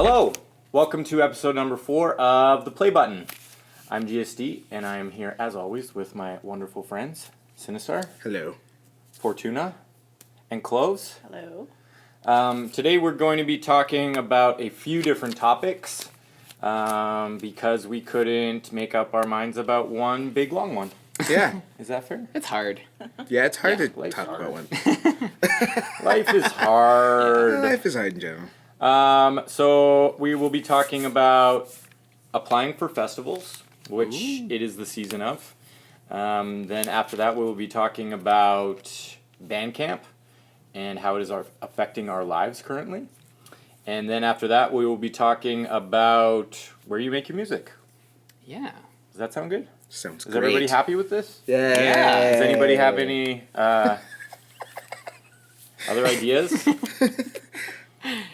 Hello, welcome to episode number 4 of The Play Button. I'm GSD, and I am here, as always, with my wonderful friends, Sinisar. Hello. Fortuna. And Cloves. Hello. Today we're going to be talking about a few different topics, because we couldn't make up our minds about one big long one. Yeah. Is that fair? It's hard. Yeah, it's hard to life's talk hard. about one. Life is hard. Life is hard in general. So we will be talking about applying for festivals, which it is the season of. Then after that, we will be talking about Bandcamp and how it is affecting our lives currently. And then after that, we will be talking about where you make your music. Yeah. Does that sound good? Sounds Is great. everybody happy with this? Yeah. Does anybody have any other ideas?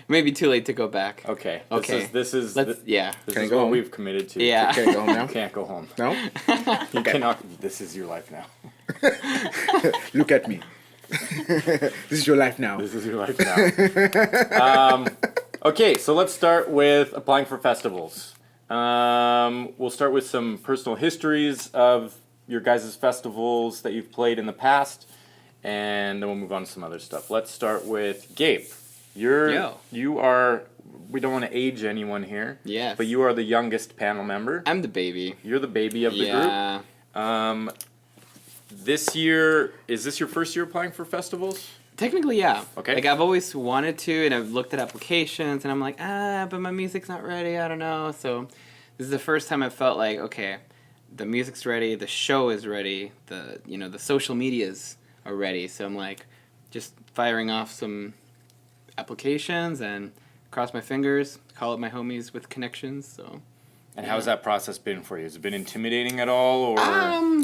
Maybe too late to go back. Okay. Okay. This is Let's. Yeah. This Can I is go what home? we've committed to. Yeah. Can I go home now? You can't go home. No? You cannot. This is your life now. Look at me. This is your life now. This is your life now. Okay, so let's start with applying for festivals. We'll start with some personal histories of your guys' festivals that you've played in the past, and then we'll move on to some other stuff. Let's start with Gabe. You are. We don't want to age anyone here. Yes. But you are the youngest panel member. I'm the baby. You're the baby of the group. This year, is this your first year applying for festivals? Technically, yeah. Okay. Like, I've always wanted to, and I've looked at applications, and I'm like, but my music's not ready, I don't know. So, this is the first time I felt like, okay, the music's ready, the show is ready, the social medias are ready. So, I'm like, just firing off some applications and cross my fingers, call up my homies with connections, so. And how's that process been for you? Has it been intimidating at all, or?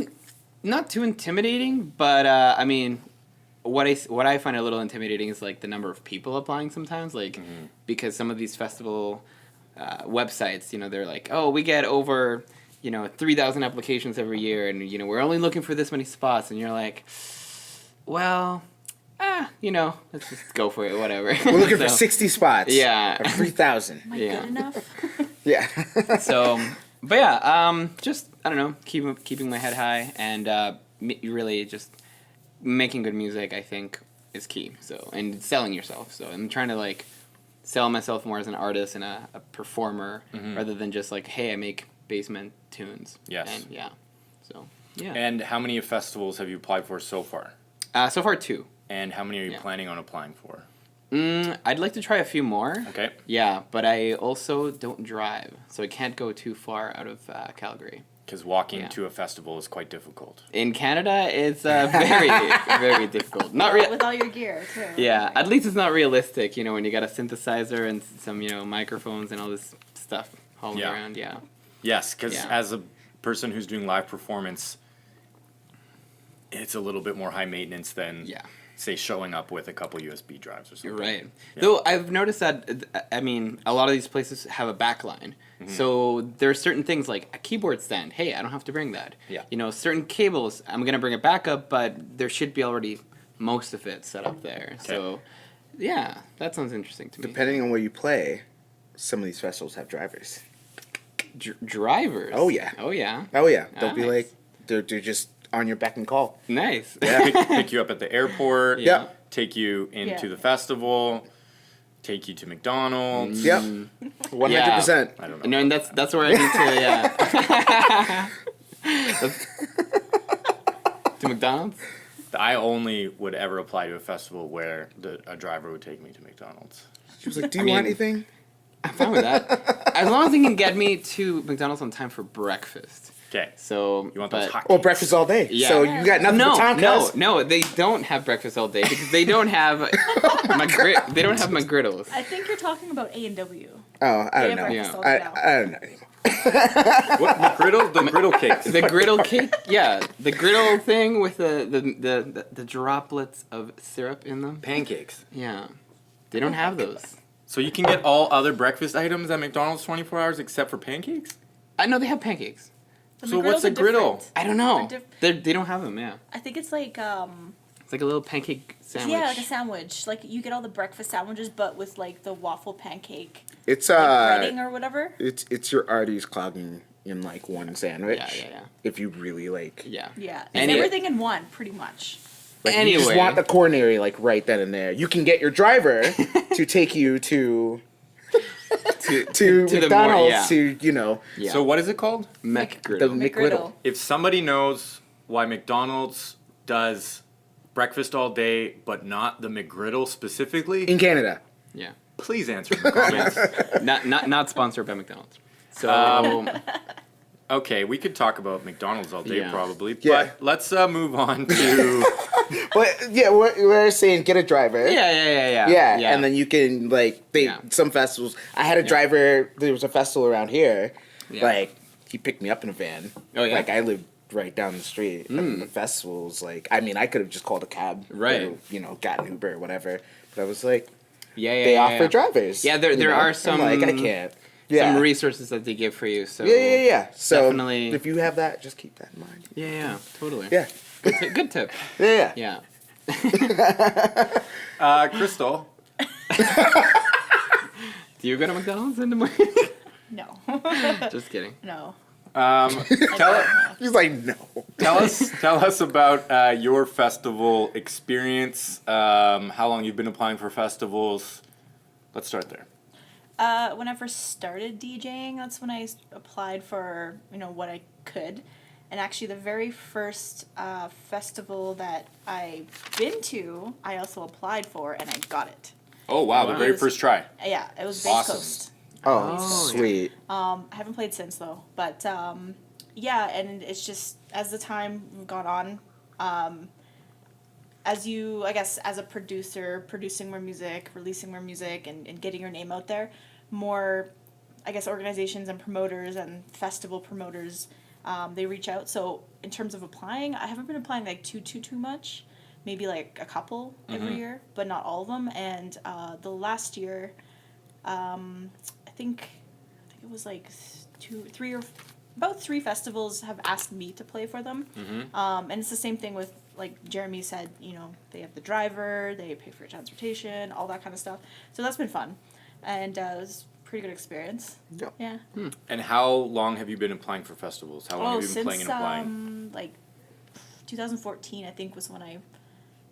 Not too intimidating, but I mean, what I find a little intimidating is like the number of people applying sometimes, like because some of these festival websites, they're like, oh, we get over 3,000 applications every year, and we're only looking for this many spots, and you're like, well, let's just go for it, whatever. We're looking for 60 spots. Yeah. Or 3,000. Am I good enough? Yeah. So, but yeah, just I don't know, keeping my head high and really just making good music, I think, is key. So, and selling yourself. So I'm trying to like sell myself more as an artist and a performer rather than just like, hey, I make basement tunes. Yes. And yeah. So yeah. And how many festivals have you applied for so far? So far 2. And how many are you planning on applying for? I'd like to try a few more. Okay. Yeah, but I also don't drive, so I can't go too far out of Calgary. Because walking to a festival is quite difficult. In Canada, it's very, very difficult. Not with all your gear too. Yeah, at least it's not realistic, when you got a synthesizer and some, microphones and all this stuff hauling around, yeah. Yes, because as a person who's doing live performance, it's a little bit more high maintenance than, say, showing up with a couple USB drives or something. You're right. Yeah. Though I've noticed that, I mean, a lot of these places have a backline. So there are certain things like a keyboard stand. Hey, I don't have to bring that. Yeah. Certain cables, I'm going to bring it back up, but there should be already most of it set up there. Okay. So, yeah, that sounds interesting to me. Depending on where you play, some of these festivals have drivers. Drivers? Oh, yeah. Oh, yeah. Oh, yeah. They'll be Nice. like, they're just on your beck and call. Nice. Yeah. Pick you up at the airport. Yeah. Take you into the festival. Take you to McDonald's. Yep. 100%. I don't know. No, and that's where I need to, to McDonald's? I only would ever apply to a festival where a driver would take me to McDonald's. She was like, do you want anything? I'm fine with that. As long as he can get me to McDonald's on time for breakfast. Okay. So you want those hot Or breakfast all day. Yeah. So you got nothing but time, cuz? No, they don't have breakfast all day because they don't have they don't have my griddles. I think you're talking about A&W. Oh, I don't know. Breakfast all day now. I don't know anymore. What the griddle? The griddle cakes. The griddle cake? Yeah, the griddle thing with the droplets of syrup in them. Pancakes. Yeah, they don't have those. So you can get all other breakfast items at McDonald's 24 hours except for pancakes? I know they have pancakes. So what's a griddle? I don't know. They don't have them. Yeah. I think it's like It's like a little pancake sandwich. Yeah, like a sandwich. Like you get all the breakfast sandwiches, but with like the waffle pancake It's like breading or whatever. it's your arteries clogging in like one sandwich. Yeah. If you really like. Yeah. Yeah, it's Anyway. everything in one, pretty much. Like, you just Anyway. want the coronary like right then and there. You can get your driver to take you to the McDonald's more- yeah. to Yeah. So what is it called? the McGriddle. McGriddle. If somebody knows why McDonald's does breakfast all day, but not the McGriddle specifically, In Canada. Yeah. please answer in the comments. Not sponsored by McDonald's. So Okay, we could talk about McDonald's all day Yeah. probably, Yeah. but let's move on to But yeah, we're saying get a driver. yeah. Yeah, and then you can like Yeah. some festivals. I had a driver. There was a festival around here. Yeah. Like he picked me up in a van. Oh, yeah? Like I lived right down the street. And the festivals, like I mean, I could have just called a cab. Right. Or, got an Uber or whatever. But I was like, yeah, they offer yeah. drivers. Yeah, there you know? are I'm some- like I can't. Yeah. Some resources that they give for you. So Yeah. So Definitely- if you have that, just keep that in mind. Yeah, totally. Yeah. Good tip. Yeah. Yeah. Crystal. Do you go to McDonald's in the morning? No, Just kidding. no. He's like, no. Tell us about your festival experience. How long you've been applying for festivals? Let's start there. When I first started DJing, that's when I applied for what I could, and actually the very first festival that I've been to, I also applied for and I got it. Oh wow, the Wow. very first try. Yeah, it was Bass Awesome. Coast. Oh, Oh, sweet. I haven't played since though, but yeah, and it's just as the time gone on, as you, I guess, as a producer, producing more music, releasing more music, and getting your name out there, more, I guess, organizations and promoters and festival promoters, they reach out. So in terms of applying, I haven't been applying like too much, maybe like a couple every year, but not all of them. And the last year, I think it was like about three festivals have asked me to play for them. And it's the same thing with, like Jeremy said, they have the driver, they pay for your transportation, all that kind of stuff. So that's been fun. And it was a pretty good experience. Yeah. Yeah. And how long have you been applying for festivals? How long have you been since playing and applying? like 2014, I think, was when I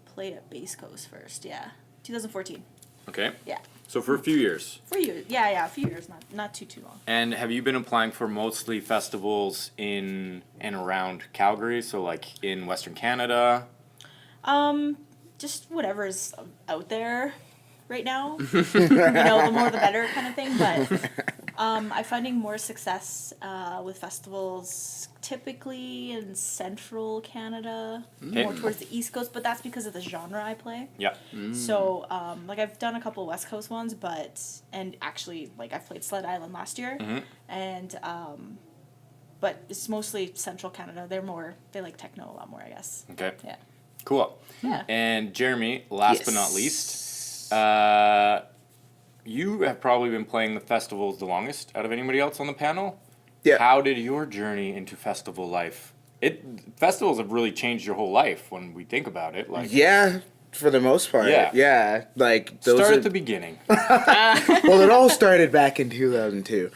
played at Bass Coast first. Yeah. 2014. Okay. Yeah. So for a few years. For you. Yeah, a few years, not too long. And have you been applying for mostly festivals in and around Calgary? So like in Western Canada? Just whatever's out there right now. The more the better kind of thing. But I'm finding more success with festivals typically in central Canada, more towards the East Coast, but that's because of the genre I play. Yeah. So, like I've done a couple West Coast ones, and actually, like I've played Sled Island last year, and but it's mostly Central Canada. They like techno a lot more, I guess. Okay. Yeah. Cool. Yeah. And Jeremy, last but not least, you have probably been playing the festivals the longest out of anybody else on the panel. Yeah. How did your journey into festival life? Festivals have really changed your whole life when we think about it. Like, Yeah, for the most part. Yeah. Yeah. Like those start are, at the beginning. well, it all started back in 2002.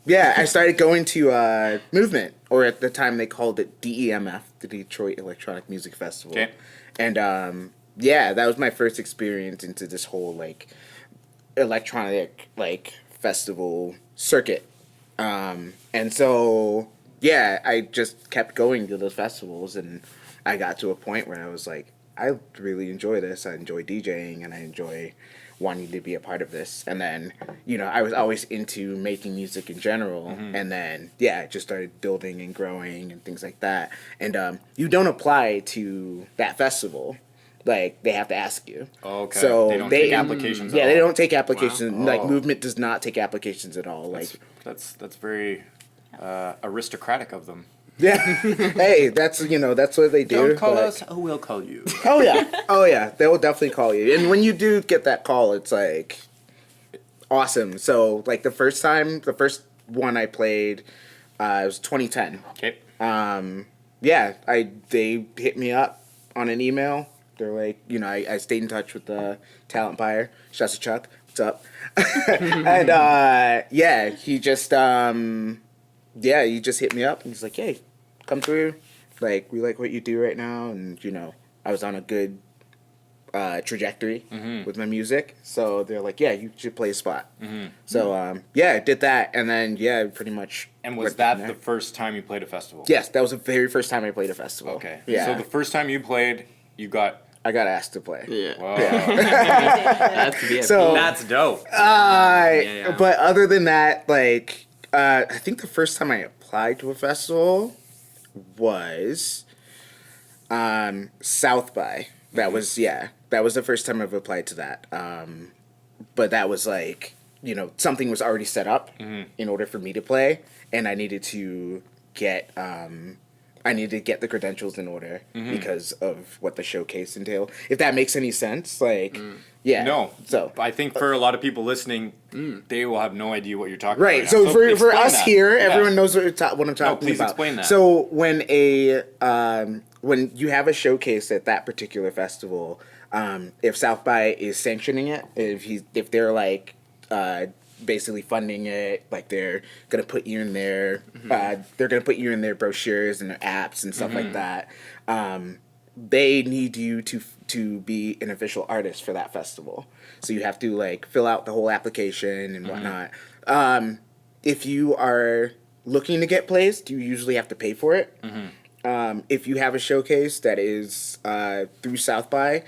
Yeah, I started going to Movement, or at the time they called it DEMF, the Detroit Electronic Music Festival. Okay. And yeah, that was my first experience into this whole like electronic like festival circuit. And so yeah, I just kept going to those festivals, and I got to a point where I was like, I really enjoy this. I enjoy DJing, and I enjoy wanting to be a part of this. And then, I was always into making music in general. And then, yeah, it just started building and growing and things like that. And you don't apply to that festival. Like, they have to ask you. Okay. So They don't take applications at Yeah, all. they don't take applications. Wow. Like, Oh. Movement does not take applications at all. Like, That's very aristocratic of them. yeah. Hey, that's what they do. but- Oh, we'll call you. Oh yeah, they will definitely call you. And when you do get that call, it's like awesome. So like the first one I played, it was 2010. Okay. Yeah, they hit me up on an email. They're like, you know, I stayed in touch with the talent buyer. Shouts to Chuck. What's up? And yeah, he just hit me up and he's like, hey, come through. Like, we like what you do right now, and you know, I was on a good trajectory with my music, so they're like, yeah, you should play a spot. So yeah, I did that, and then yeah, pretty much. And was that the first time you played a festival? Yes, that was the very first time I played a festival. Okay. Yeah. So the first time you played, you got. I got asked to play. Yeah. Wow. That's the So- That's dope. yeah. But other than that, like, I think the first time I applied to a festival was South by. That was the first time I've applied to that. But that was like, you know, something was already set up in order for me to play, and I needed to get the credentials in order because of what the showcase entailed. If that makes any sense, like, yeah. No. So I think for a lot of people listening, they will have no idea what you're talking right. about. So for explain us that. here, Yeah. everyone knows what I'm talking please about. explain that. So when when you have a showcase at that particular festival, if South by is sanctioning it, if they're like basically funding it, like they're gonna put you in their they're gonna put you in their brochures and their apps and stuff like that. They need you to be an official artist for that festival. So you have to like fill out the whole application and whatnot. If you are looking to get placed, you usually have to pay for it. If you have a showcase that is through South by,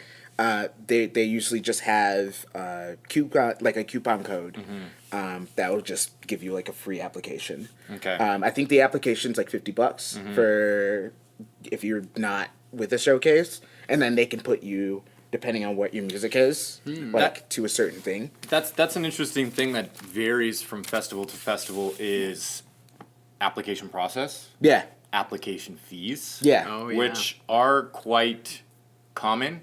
they usually just have a coupon code that will just give you like a free application. Okay. I think the application's like $50 for if you're not with a showcase, and then they can put you, depending on what your music is, to a certain thing. That's an interesting thing that varies from festival to festival is application process, Yeah. application fees, Yeah. Oh, yeah. which are quite common.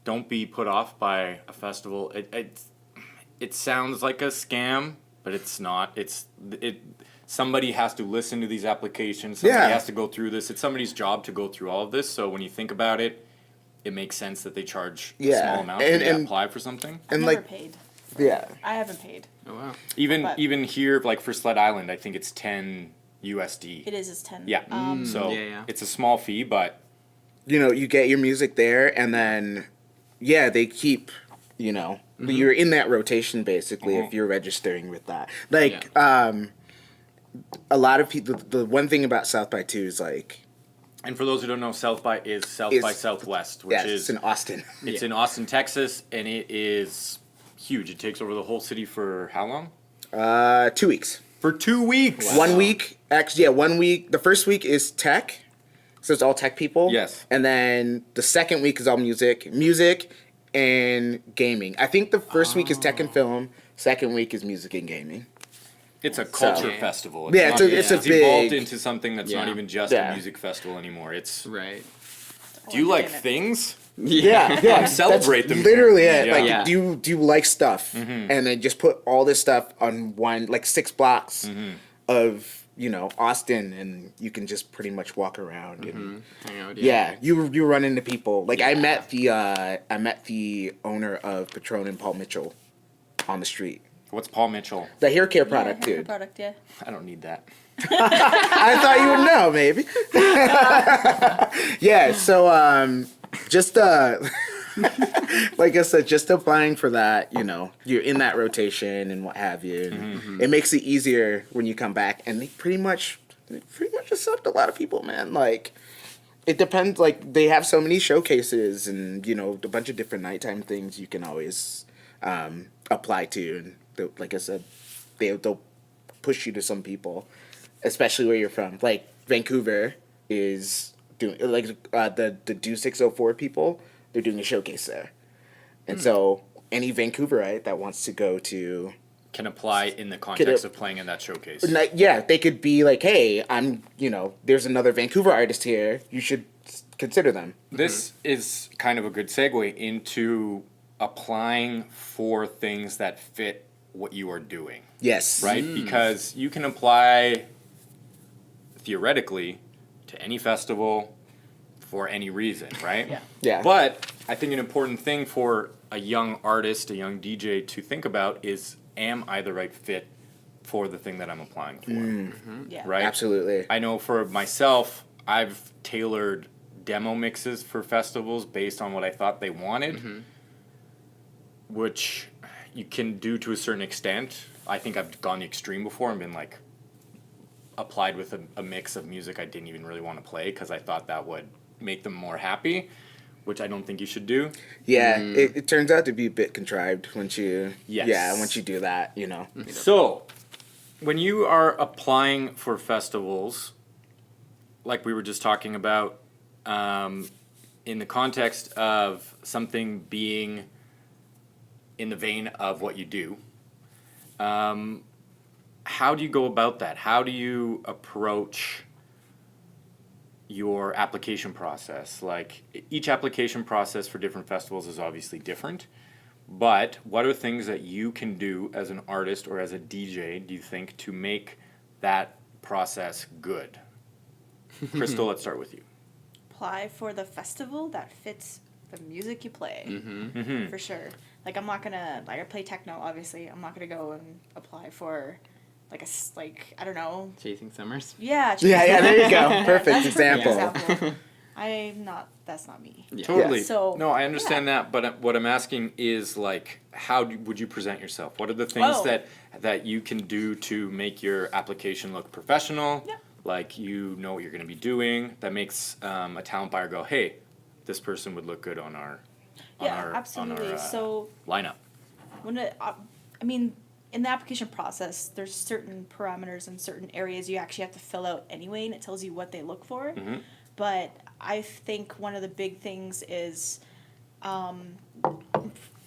Don't be put off by a festival. It sounds like a scam, but it's not. Somebody has to listen to these applications. Somebody has to go through this. It's somebody's job to go through all of this. So when you think about it, it makes sense that they charge a small amount when they apply for something. And Never like, paid. yeah. I haven't paid. Oh wow. Even here, like for Sled Island, I think it's 10 USD. It is 10. Yeah. So yeah. it's a small fee, but You know, you get your music there, and then, yeah, they keep, you know, you're in that rotation basically if you're registering with that. Like, a lot of people, the one thing about South by too is like, and for those who don't know, South by is South by Southwest, which it's is in Austin. it's in Austin, Texas, and it is huge. It takes over the whole city for how long? 2 weeks. For 2 weeks. 1 week, actually, yeah, 1 week. The first week is tech, so it's all tech people. Yes. And then the second week is all music and gaming. I think the first week is tech and film. Second week is music and gaming. It's a culture So- festival. Yeah, not- it's a it's evolved big- into something that's not Yeah. even just Yeah. a music festival anymore. It's Right. do you like Damn it. things? Yeah. Celebrate That's them. literally it. Yeah. Like, Yeah. do you like stuff? And then just put all this stuff on one, like 6 blocks of, you know, Austin, and you can just pretty much walk around and Hang out. yeah, you run into people. Like I met the owner of Patron and Paul Mitchell on the street. What's Paul Mitchell? The hair care Yeah, product, hair dude. product, yeah. I don't need that. I thought you would know, maybe. Yeah, so just like I said, just applying for that, you know, you're in that rotation and what have you. And it makes it easier when you come back, and they pretty much accept a lot of people, man. Like it depends. Like they have so many showcases and you know a bunch of different nighttime things you can always apply to, and like I said, they'll push you to some people, especially where you're from. Like Vancouver is doing like the Do 604 people. They're doing a showcase there, and so any Vancouverite that wants to go to, Can apply in the context of playing in that showcase. yeah, they could be like, hey, there's another Vancouver artist here. You should consider them. This is kind of a good segue into applying for things that fit what you are doing, Yes. right? Because you can apply theoretically to any festival for any reason, right? Yeah. Yeah. But I think an important thing for a young artist, a young DJ to think about is, am I the right fit for the thing that I'm applying for? Yeah. Right? Absolutely. I know for myself, I've tailored demo mixes for festivals based on what I thought they wanted, which you can do to a certain extent. I think I've gone the extreme before and been like applied with a mix of music I didn't even really want to play because I thought that would make them more happy, which I don't think you should do. Yeah, it turns out to be a bit contrived once you Yes. once you do that, you know. So, when you are applying for festivals, like we were just talking about, in the context of something being in the vein of what you do, how do you go about that? How do you approach your application process? Like, each application process for different festivals is obviously different, but what are things that you can do as an artist or as a DJ, do you think, to make that process good? Crystal, let's start with you. Apply for the festival that fits the music you play. For sure. Like, I'm not gonna, like, I play techno, obviously. I'm not gonna go and apply for, like, I don't know. Chasing Summers. Yeah. Yeah, there you go. Perfect That's a example. example. That's not me. Yeah. Totally. So, no, I understand that, but what I'm asking is, like, how would you present yourself? What are the things that you can do to make your application look professional? Yeah. Like, you know what you're going to be doing, that makes a talent buyer go, hey, this person would look good on our absolutely. So lineup. in the application process, there's certain parameters and certain areas you actually have to fill out anyway, and it tells you what they look for. But I think one of the big things is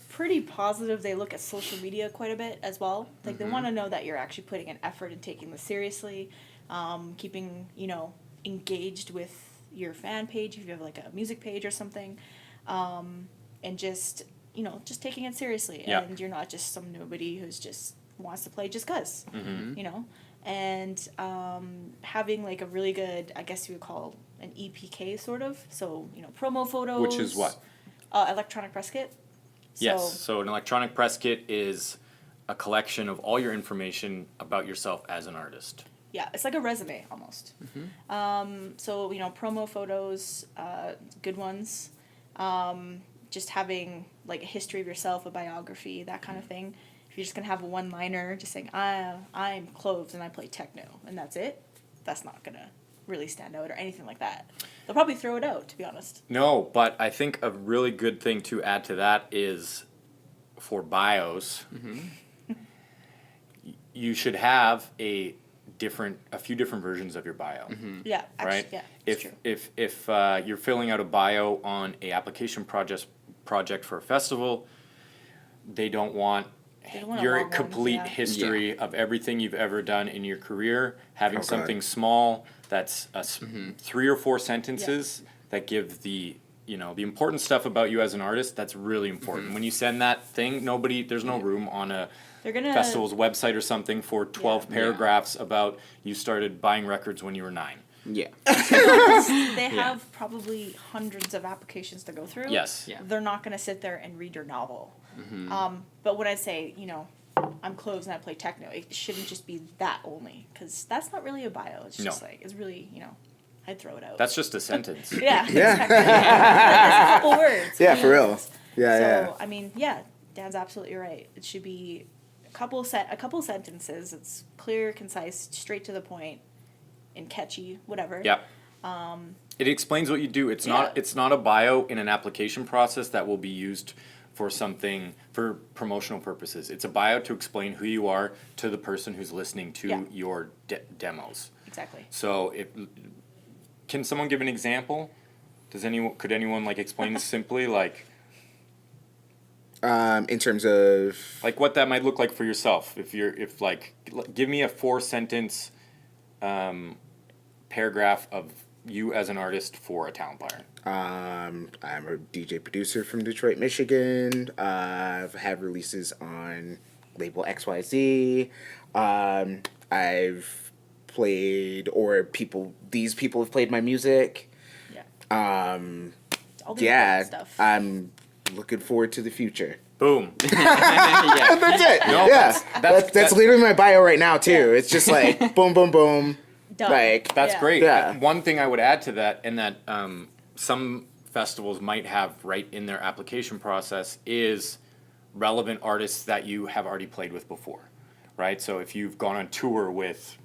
pretty positive they look at social media quite a bit as well. Like, they want to know that you're actually putting an effort and taking this seriously, keeping, engaged with your fan page if you have like a music page or something, and just taking it seriously. Yeah. And you're not just some nobody who's just wants to play just 'cause, and having like a really good, I guess you would call an EPK sort of, so promo photos, Which is what? Electronic press kit. Yes, so an electronic press kit is a collection of all your information about yourself as an artist. Yeah, it's like a resume almost. So promo photos, good ones. Just having like a history of yourself, a biography, that kind of thing. If you're just gonna have a one-liner, just saying I'm Cloves and I play techno, and that's it, that's not gonna really stand out or anything like that. They'll probably throw it out, to be honest. No, but I think a really good thing to add to that is for bios, you should have a few different versions of your bio. Yeah, actually, Right? yeah, that's true. If you're filling out a bio on a application project for a festival, they don't want don't want a your long one, complete yeah. history of everything you've ever done in your career. Having God. something small that's 3 or 4 sentences that give the the important stuff about you as an artist. That's really important. When you send that thing, there's no room on a They're gonna festival's website or something for 12 Yeah. paragraphs about you started buying records when you were 9. Yeah. They have probably hundreds of applications to go through. Yes. Yeah. They're not going to sit there and read your novel. But when I say, I'm Cloves and I play techno, it shouldn't just be that only, because that's not really a bio. It's just like, it's really, I'd throw it out. That's just a sentence. yeah. Exactly. It's a couple words. Yeah, for real. Yeah, So, Dan's absolutely right. It should be a couple sentences. It's clear, concise, straight to the point, and catchy, whatever. Yeah. It explains what you do. It's Yeah. not a bio in an application process that will be used for promotional purposes. It's a bio to explain who you are to the person who's listening to your demos. Exactly. So can someone give an example? Could anyone like explain simply like in terms of what that might look like for yourself? Give me a 4-sentence paragraph of you as an artist for a talent buyer. I'm a DJ producer from Detroit, Michigan. I've had releases on label XYZ. I've played, or these people have played my music. Yeah. All the Yeah, important stuff. I'm looking forward to the future. Boom. yeah. That's it. No, Yeah, that's that's literally my bio right now too. Yeah. It's just like boom, boom, boom. Done. Like That's Yeah. great. Yeah. One thing I would add to that, and that some festivals might have right in their application process, is relevant artists that you have already played with before, right? So if you've gone on tour with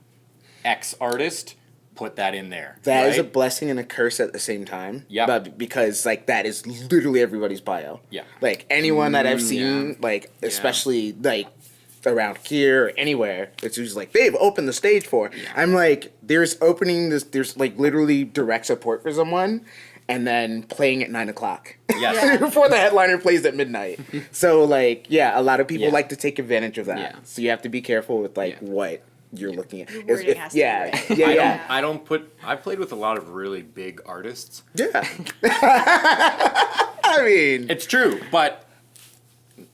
X artist, put that in there. that is a right? blessing and a curse at the same time. Yep. But because like that is literally everybody's bio. Yeah. Like anyone that I've seen, yeah. like especially like around here or anywhere, it's usually like they've opened the stage for. I'm like, there's like literally direct support for someone, and then playing at 9:00. Yes. Yeah. Before the headliner plays at midnight. So like, yeah, a lot of people Yeah. like to take advantage of that. Yeah. So you have to be careful with like Yeah. what you're looking at. Your wording has to be yeah, right. yeah, I don't put. I've played with a lot of really big artists. yeah. I mean, It's true, but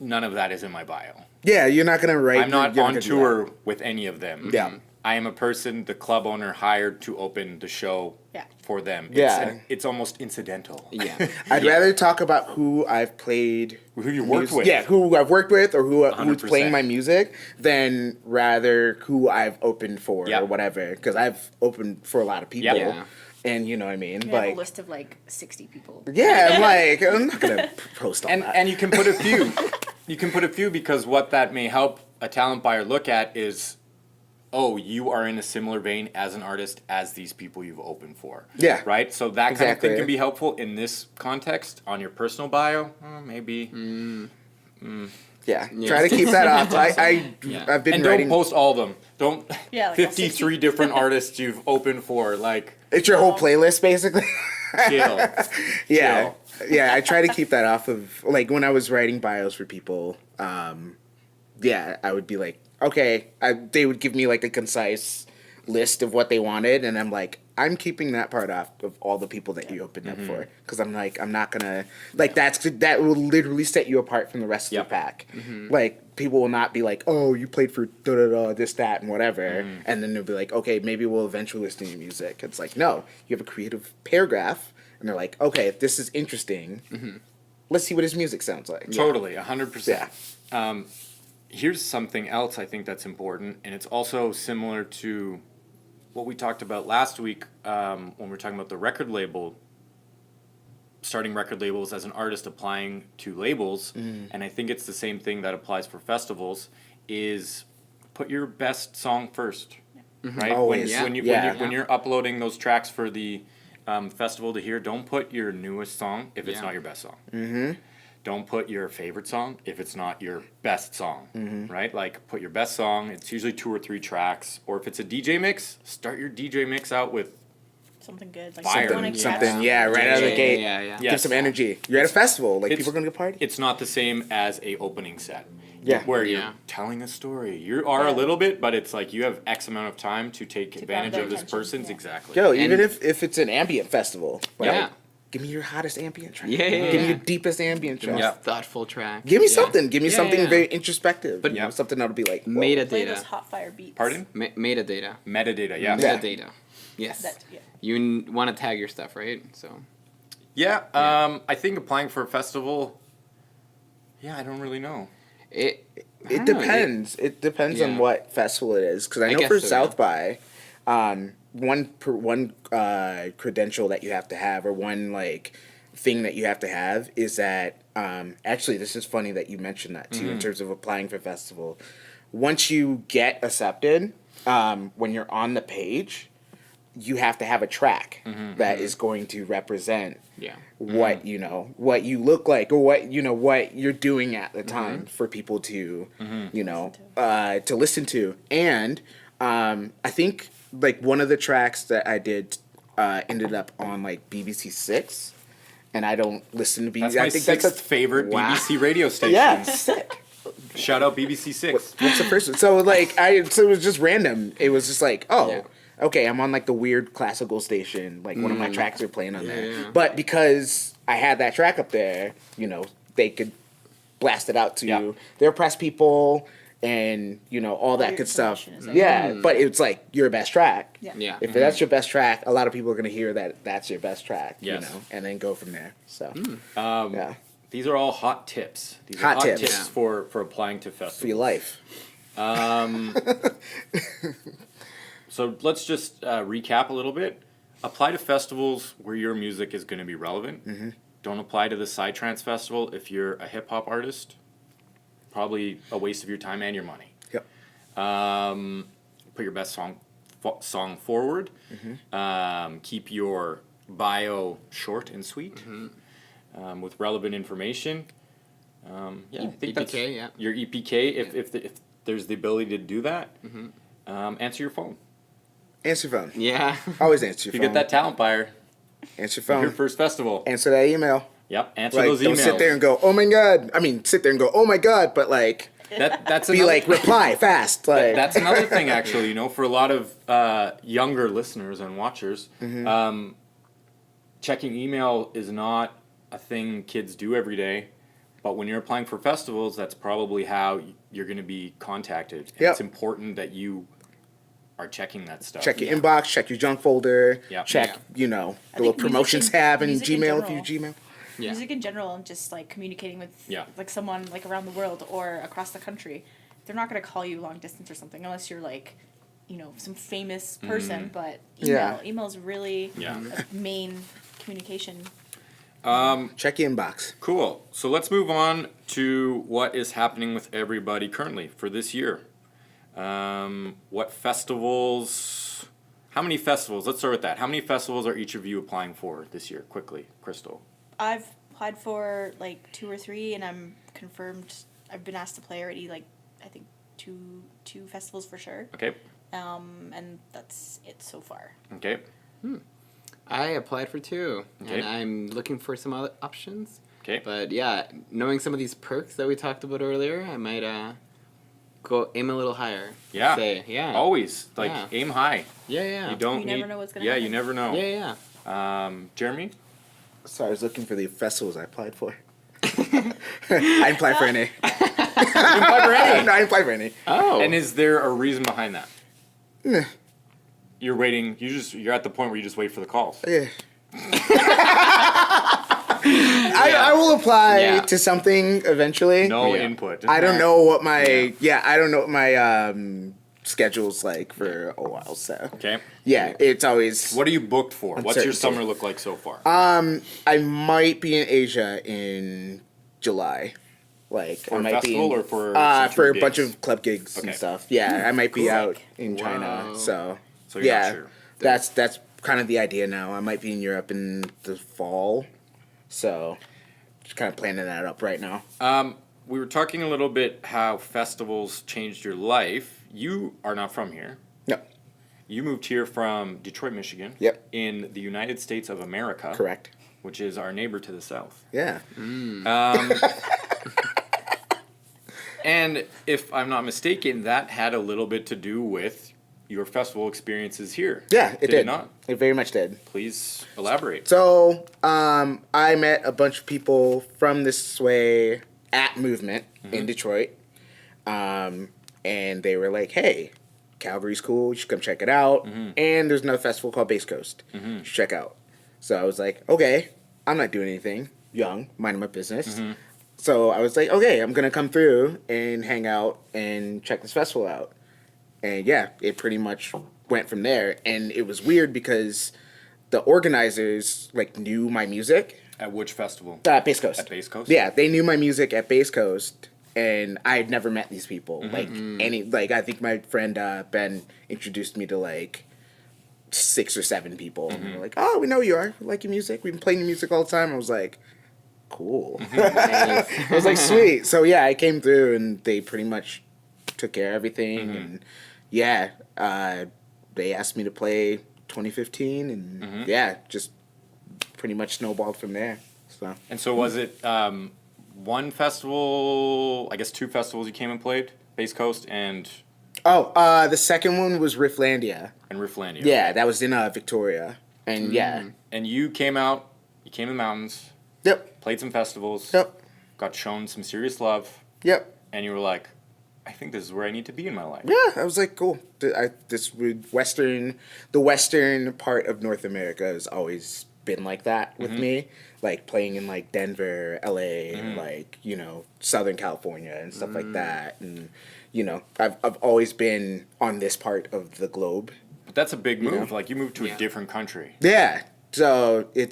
none of that is in my bio. yeah, you're not gonna write. I'm not you're on gonna do tour with any of them. Yeah. I am a person the club owner hired to open the show Yeah. for them. Yeah. It's almost incidental. Yeah. that. I'd rather talk about who I've played, Who you worked with. Yeah, who I've worked with or who's 100%. playing my music, than rather who I've opened for Yeah. or whatever. Because I've opened for a lot of people, Yeah. and you know what I mean. We have a Like, list of like 60 people. yeah, I'm like, I'm not gonna post all that. And you can put a few. You can put a few because what that may help a talent buyer look at is, oh, you are in a similar vein as an artist as these people you've opened for. Yeah. Right? So that kind of Exactly. thing can be helpful in this context. On your personal bio, maybe. Yeah, Yeah. try to keep that off. Yeah. I've been And writing. don't post all of them. Don't. Yeah, like 53 different artists you've opened for. Like, It's your whole playlist, basically. chill. Yeah, Chill. yeah. I try to keep that off of like when I was writing bios for people. Yeah, I would be like, okay, they would give me like a concise list of what they wanted, and I'm like, I'm keeping that part off of all the people that you opened up for, because I'm like, I'm not gonna like that will literally set you apart from the rest of Yep. the pack. Like people will not be like, oh, you played for da da da this that and whatever, and then they'll be like, okay, maybe we'll eventually listen to your music. It's like, no, you have a creative paragraph, and they're like, okay, if this is interesting, let's see what his music sounds like. Totally, 100%. Yeah. Here's something else I think that's important, and it's also similar to what we talked about last week when we were talking about the record label, starting record labels as an artist applying to labels, and I think it's the same thing that applies for festivals, is put your best song first, right? Always. When you're uploading those tracks for the festival to hear, don't put your newest song if it's Yeah. not your best song. Don't put your favorite song if it's not your best song, right? Like, put your best song. It's usually 2 or 3 tracks. Or if it's a DJ mix, start your DJ mix out with Something good. Like Fire. something, Something, yeah, right out of the Yeah, gate. yeah, yeah. Give Yes. some energy. You're at a festival, like It's- people are gonna get party. It's not the same as a opening set. Yeah. Where you're Yeah. telling a story. You are a Yeah. little bit, but it's like you have X amount of time to take advantage their of this attention, person's yeah. exactly. Yo, even And- if it's an ambient festival, like, Yeah. give me your hottest ambient track. Yeah, yeah, Give me yeah. your deepest ambient track. Yeah. Thoughtful track. Give me Yeah. something. Give me Yeah, something yeah. very introspective. But- You know, something that'll be like, whoa. Play those Metadata. hot fire beats. Pardon? Metadata. Metadata, yeah. Yeah. Metadata. Yes. That, yeah. You want to tag your stuff, right? So. Yeah, Yeah. I think applying for a festival, yeah, I don't really know. I It don't know, depends. It depends on Yeah. what festival it is. Because I I know guess for so, South by, one credential that you have to have, or one like thing that you have to have, is that actually this is funny that you mentioned that too in terms of applying for festival. Once you get accepted, when you're on the page, you have to have a track that is going to represent Yeah. what you know, what you look like, or what you know, what you're doing at the time for people to you know to listen to. And I think like one of the tracks that I did ended up on like BBC Six, and I don't listen to BBC. That's my I think sixth favorite Wow. BBC radio station. yeah, sick. Shout out BBC 6. What's the first one? So like so it was just random. It was just like, oh, Yeah. okay, I'm on like the weird classical station. Like one of my tracks are playing on there. Yeah. But because I had that track up there, you know, they could blast it out to Yeah. their press people, and all that your good stuff. information is out Yeah, but it's like your best track. Yeah. Yeah. If that's your best track, a lot of people are gonna hear that that's your best track. Yes. And then go from there. So yeah, These are all hot tips. These are Hot hot tips. tips Yeah. for applying to festivals. for your life. So let's just recap a little bit. Apply to festivals where your music is going to be relevant. Mm-hmm. Don't apply to the Psytrance Festival if you're a hip hop artist. Probably a waste of your time and your money. Yep. Put your best song forward. Keep your bio short and sweet with relevant information. I think that's EPK, yeah. your EPK. If there's the ability to do that, answer your phone. Answer your phone. Yeah. Always answer your If you phone. get that talent buyer, Answer your your phone. first festival. Answer that email. Yep, answer Like, those emails. don't sit there and go, oh my god. I mean, sit there and go, oh my god, but like, That's be another, like, reply fast. Like, that's another thing, actually. For a lot of younger listeners and watchers, checking email is not a thing kids do every day. But when you're applying for festivals, that's probably how you're going to be contacted. And Yep. It's important that you are checking that stuff. check your inbox, check your junk folder, Yep. check, Yeah. the I little think promotions music in- tab in music in Gmail if you general. Gmail. Yeah. Music in general, and just like communicating with Yeah. like someone like around the world or across the country, they're not gonna call you long distance or something unless you're like, some famous person. But Yeah. email is really Yeah. a main communication. Check your inbox. Cool. So let's move on to what is happening with everybody currently for this year. What festivals? How many festivals? Let's start with that. How many festivals are each of you applying for this year? Quickly, Crystal. I've applied for like 2 or 3, and I'm confirmed. I've been asked to play already. Like I think two festivals for sure. Okay. And that's it so far. Okay. I applied for 2, Okay. and I'm looking for some other options. Okay. But yeah, knowing some of these perks that we talked about earlier, I might go aim a little higher. Yeah. Say, yeah. Always Yeah. aim high. Yeah. You don't You never need- know what's gonna Yeah, happen. you never know. Yeah. Jeremy. So I was looking for the festivals I applied for. I didn't apply for any. You didn't apply for any. No, I didn't apply for any. Oh. And is there a reason behind that? Nah. You're waiting. You're at the point where you just wait for the calls. Yeah. I will apply Yeah. to something eventually. No Yeah. input. I don't know what my I don't know what my schedule's like for a while. So Okay. yeah, it's always. What are you booked for? What's your Uncertainty. summer look like so far? I might be in Asia in July. Like For I a might festival be in, or for for a gigs? bunch of club gigs Okay. and stuff. Yeah, I might be Cool. out in China. Wow. So So you're yeah, not sure. that's kind of the idea now. I might be in Europe in the fall. So just kind of planning that up right now. We were talking a little bit how festivals changed your life. You are not from here. No, You moved here from Detroit, Michigan. Yep. In the United States of America. correct. Which is our neighbor to the south. Yeah. And if I'm not mistaken, that had a little bit to do with your festival experiences here. Yeah, it did. not? It very much did. Please elaborate. So, I met a bunch of people from this way at Movement in Detroit. And they were like, hey, Calgary's cool. You should come check it out. And there's another festival called Bass Coast. You should check out. So I was like, okay, I'm not doing anything. Young, minding my business. So I was like, okay, I'm going to come through and hang out and check this festival out. And yeah, it pretty much went from there. And it was weird because the organizers like knew my music At which festival? at Bass Coast. At Bass Coast? Yeah, they knew my music at Bass Coast, and I had never met these people. Like I think my friend Ben introduced me to like 6 or 7 people. And they were like, "Oh, we know you are. We like your music. We've been playing your music all the time." I was like, "Cool." I was like, "Sweet." So yeah, I came through, and they pretty much took care of everything. And yeah, they asked me to play 2015, and yeah, just pretty much snowballed from there. So And so was it one festival, I guess 2 festivals you came and played? Bass Coast and the second one was Rifflandia. Rifflandia. Yeah, that was in Victoria, and yeah, And you came out, you came to the mountains, yep, played some festivals, yep, got shown some serious love, yep. and you were like, I think this is where I need to be in my life. Yeah, I was like, cool. The western part of North America has always been like that with me. Like playing in like Denver, LA, like, you know, Southern California and stuff like that. And, you know, I've always been on this part of the globe. But that's a big move. know? Like you moved to Yeah. a different country. Yeah. So it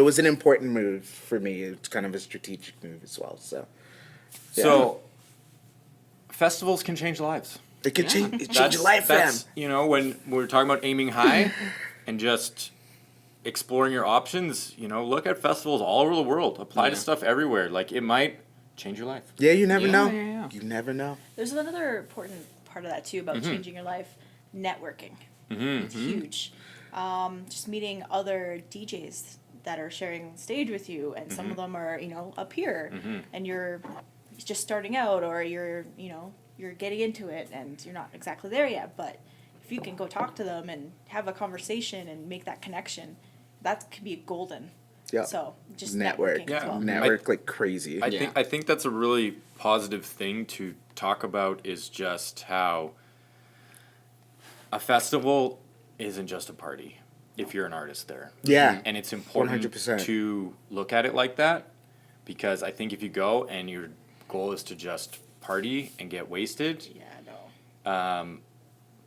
was an important move for me. It's kind of a strategic move as well. So yeah. So festivals can change lives. it could Yeah. change your life, fam. That's, you know, when we're talking about aiming high and just exploring your options, you know, look at festivals all over the world. Apply to stuff everywhere. Like it might change your life. Yeah, you never Yeah, know. yeah, yeah. You never know. There's another important part of that too about changing your life. Networking. It's huge. Just meeting other DJs that are sharing stage with you, and some of them are, you know, up here, and you're just starting out, or you're, you know, you're getting into it and you're not exactly there yet, but if you can go talk to them and have a conversation and make that connection, that could be golden. Yeah. So just Network. networking Yeah. as well. Network like crazy. I think that's a really positive thing to talk about, is just how a festival isn't just a party if you're an artist there. Yeah. And it's important 100%. to look at it like that, because I think if you go and your goal is to just party and get wasted, Yeah, no.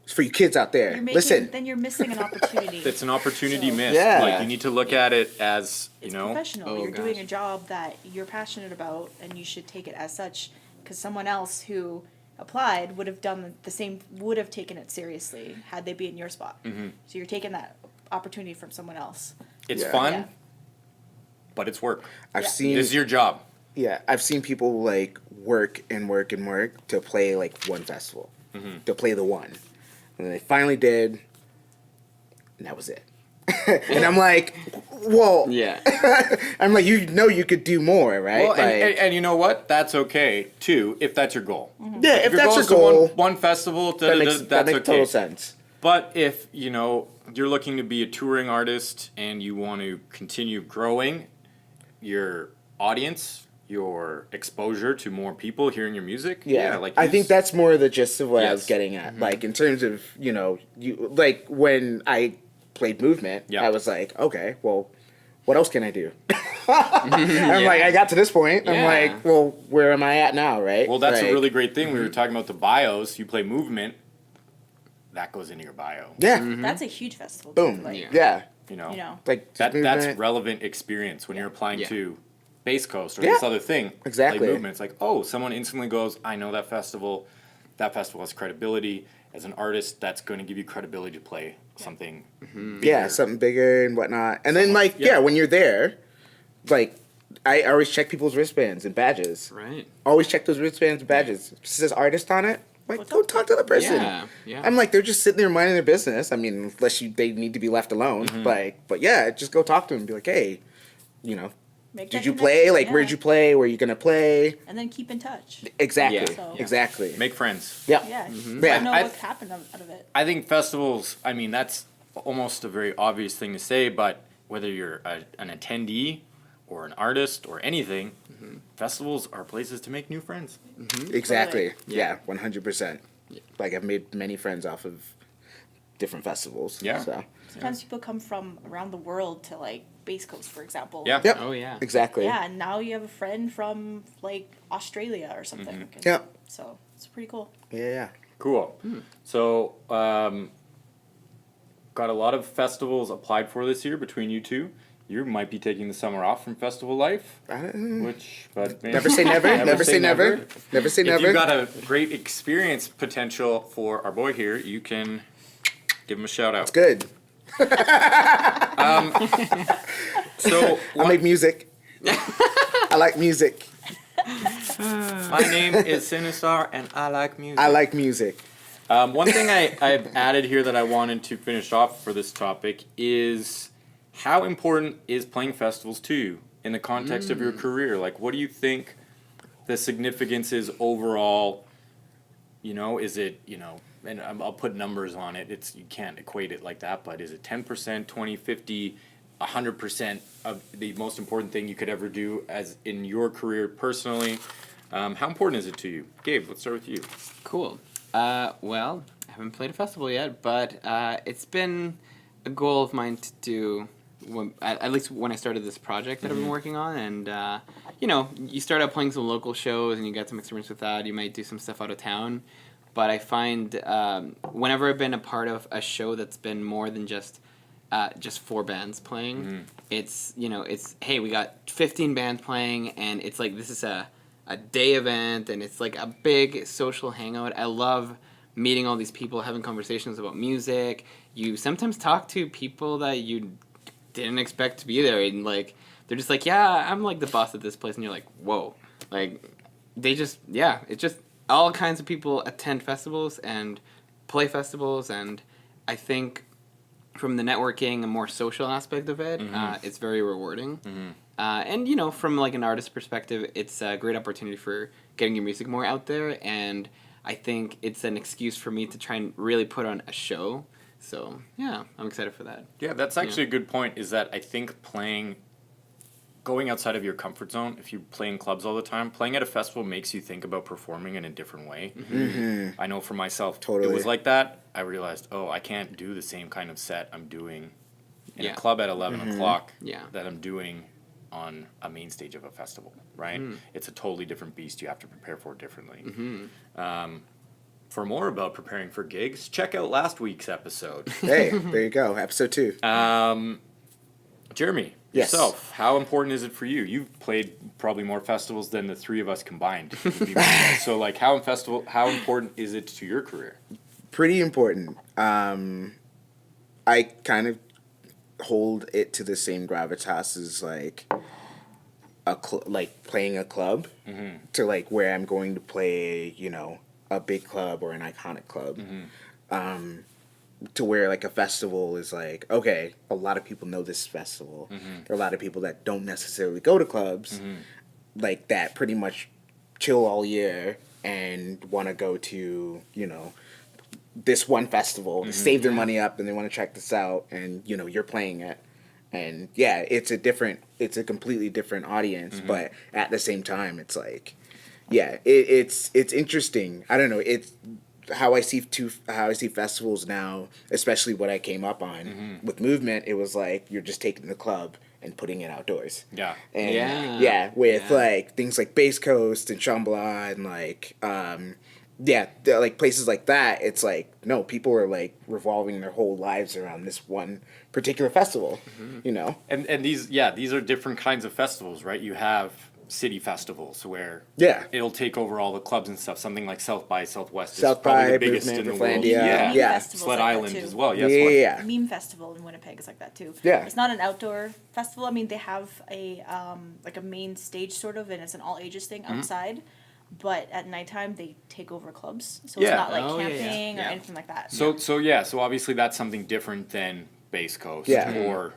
It's for you kids out there. You're making, Listen. then you're missing an opportunity. it's an opportunity So- missed. Yeah. Like you need to look at it as, you It's know, professional. Oh, You're doing gosh. a job that you're passionate about, and you should take it as such. Because someone else who applied would have done the same, would have taken it seriously had they be in your spot. So you're taking that opportunity from someone else. it's Yeah. fun, Yeah. but it's work. I've Yeah. seen This is your job. I've seen people like work and work and work to play like one festival. To play the one. And they finally did, and that was it. And I'm like, whoa. Yeah. I'm like, you know you could do more, right? Well, like, and you know what? That's okay too, if that's your goal. yeah, if Your that's goal your is to goal, one festival, that makes that's okay. total sense. But if, you know, you're looking to be a touring artist and you want to continue growing your audience, your exposure to more people hearing your music, Yeah, like I think that's more the gist of what I was Yes. getting at. Like in terms of, you know, you like when I played Movement, Yeah. I was like, okay, well, what else can I do? I'm like, I got to this point. I'm Yeah. like, well, where am I at now, right? Well, that's like, a really great thing. We were talking about the bios. You play Movement, that goes into your bio. yeah, That's a huge festival. boom, Too, like, Yeah. yeah, You know, You know. like that's Movement. relevant experience when you're applying Yeah. to Bass Coast or Yeah. this other thing. Exactly. Like Movement. It's like, oh, someone instantly goes, I know that festival. That festival has credibility. As an artist, that's going to give you credibility to play something. Yeah, something bigger and whatnot. And then like, yeah. when you're there, like, I always check people's wristbands and badges. Right. Always check those wristbands and badges. If it says artist on it, like, What's go up? talk to the person. Yeah. Yeah. I'm like, they're just sitting there minding their business. I mean, unless they need to be left alone. Like, but yeah, just go talk to them and be like, hey, you know, Make did that you play? connection, Like, yeah. where'd you play? Where you gonna play? And then keep in touch. Exactly. Yeah. So- Exactly. Make friends. Yeah. Yeah. Yeah. You know I- what happened out of it. I think festivals, I mean, that's almost a very obvious thing to say, but whether you're an attendee or an artist or anything, festivals are places to make new friends. Exactly. Totally. Yeah. 100%. Like, I've made many friends off of different festivals. Yeah. So. Sometimes people come from around the world to like Bass Coast, for example. Yeah. Yep. Oh yeah. Exactly. Yeah, and now you have a friend from like Australia or something. Mm-hmm. Yep. So it's pretty cool. Yeah. Cool. So, got a lot of festivals applied for this year between you two. You might be taking the summer off from festival life, which, but Never say never. Never say never. Never say If never. you've got a great experience potential for our boy here, you can give him a shout out. Good. So, I make music. I like music. my name is Sinisar, and I like music. I like music. One thing I've added here that I wanted to finish off for this topic is how important is playing festivals to you in the context of your career? Like, what do you think the significance is overall? You know, is it, you know, and I'll put numbers on it. It's, you can't equate it like that, but is it 10%, 20, 50, 100% of the most important thing you could ever do as in your career personally? How important is it to you? Gabe, let's start with you. Cool. Well, I haven't played a festival yet, but it's been a goal of mine to do, at least when I started this project that I've been working on. And, you start out playing some local shows and you get some experience with that. You might do some stuff out of town. But I find whenever I've been a part of a show that's been more than just 4 bands playing, it's, hey, we got 15 bands playing, and it's like this is a day event, and it's like a big social hangout. I love meeting all these people, having conversations about music. You sometimes talk to people that you didn't expect to be there, and like they're just like, yeah, I'm like the boss at this place, and you're like, whoa, like it's just all kinds of people attend festivals and play festivals, and I think from the networking and more social aspect of it, it's very rewarding. And from like an artist perspective, it's a great opportunity for getting your music more out there, and I think it's an excuse for me to try and really put on a show. So yeah, I'm excited for that. Yeah, that's actually a good point, is that I think going outside of your comfort zone, if you play in clubs all the time, playing at a festival makes you think about performing in a different way. I know for myself, Totally. it was like that. I realized, I can't do the same kind of set I'm doing in a club at 11 o'clock that I'm doing on a main stage of a festival, right? It's a totally different beast you have to prepare for differently. For more about preparing for gigs, check out last week's episode. Hey, there you go. Episode 2. Jeremy, Yes. yourself, how important is it for you? You've played probably more festivals than the 3 of us combined. So, like, how important is it to your career? Pretty important. I kind of hold it to the same gravitas as like playing a club, to like where I'm going to play, a big club or an iconic club. To where like a festival is like, okay, a lot of people know this festival. There are a lot of people that don't necessarily go to clubs, like that pretty much chill all year and want to go to, this one festival, save their money up, and they want to check this out, and you're playing it. And yeah, it's a completely different audience, but at the same time, it's like, yeah, it's interesting. I don't know, it's how I see festivals now, especially what I came up on with Movement. It was like you're just taking the club and putting it outdoors. Yeah. And with like things like Bass Coast and Shambhala and like like places like that, it's like no, people are like revolving their whole lives around this one particular festival, And these are different kinds of festivals, right? You have city festivals where it'll take over all the clubs and stuff. Something like South by Southwest is probably the biggest in the world. Sled Island as well. Yes, Meme Festival in Winnipeg is like that too. Yeah. It's not an outdoor festival. I mean, they have a like a main stage sort of, and it's an all ages thing outside. But at nighttime they take over clubs, so it's not like camping or anything like that. So obviously that's something different than Bass Coast or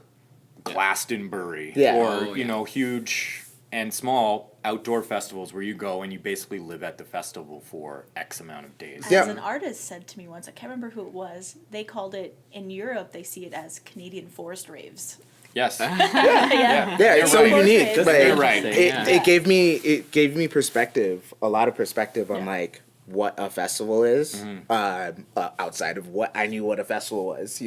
Glastonbury or huge and small outdoor festivals where you go and you basically live at the festival for X amount of days. As an artist said to me once, I can't remember who it was, they called it, in Europe, they see it as Canadian forest raves. Yes. It's so unique. That's Like, right. It gave me perspective, a lot of perspective on like what a festival is, outside of what I knew what a festival was,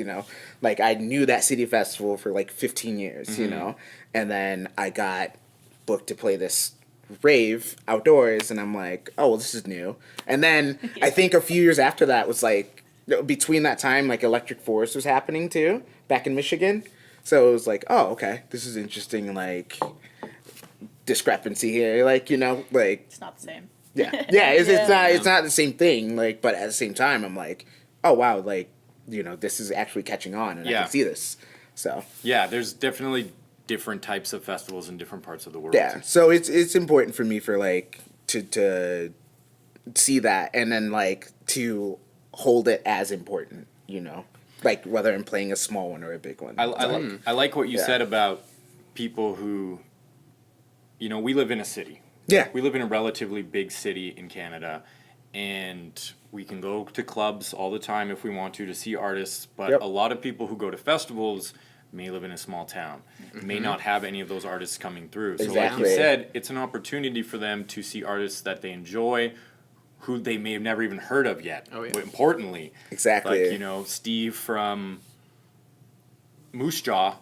Like I knew that city festival for like 15 years, and then I got booked to play this rave outdoors, and I'm like, oh, well, this is new. And then I think a few years after that was like, between that time, like Electric Forest was happening too, back in Michigan. So it was like, oh, okay, this is interesting, like, discrepancy here, like, like... It's not the same. It's not the same thing, like, but at the same time, I'm like, oh, wow, like, this is actually catching on, and I can see this, so... Yeah, there's definitely different types of festivals in different parts of the world. Yeah, so it's important for me for, like, to see that, and then, like, to hold it as important, Like, whether I'm playing a small one or a big one. I like what you said about people who, we live in a city. Yeah. We live in a relatively big city in Canada, and we can go to clubs all the time if we want to see artists, but a lot of people who go to festivals may live in a small town, may not have any of those artists coming through. So like Exactly. you said, it's an opportunity for them to see artists that they enjoy, who they may have never even heard of yet. Oh, yeah. But importantly, Exactly. like, you know, Steve from Moose Jaw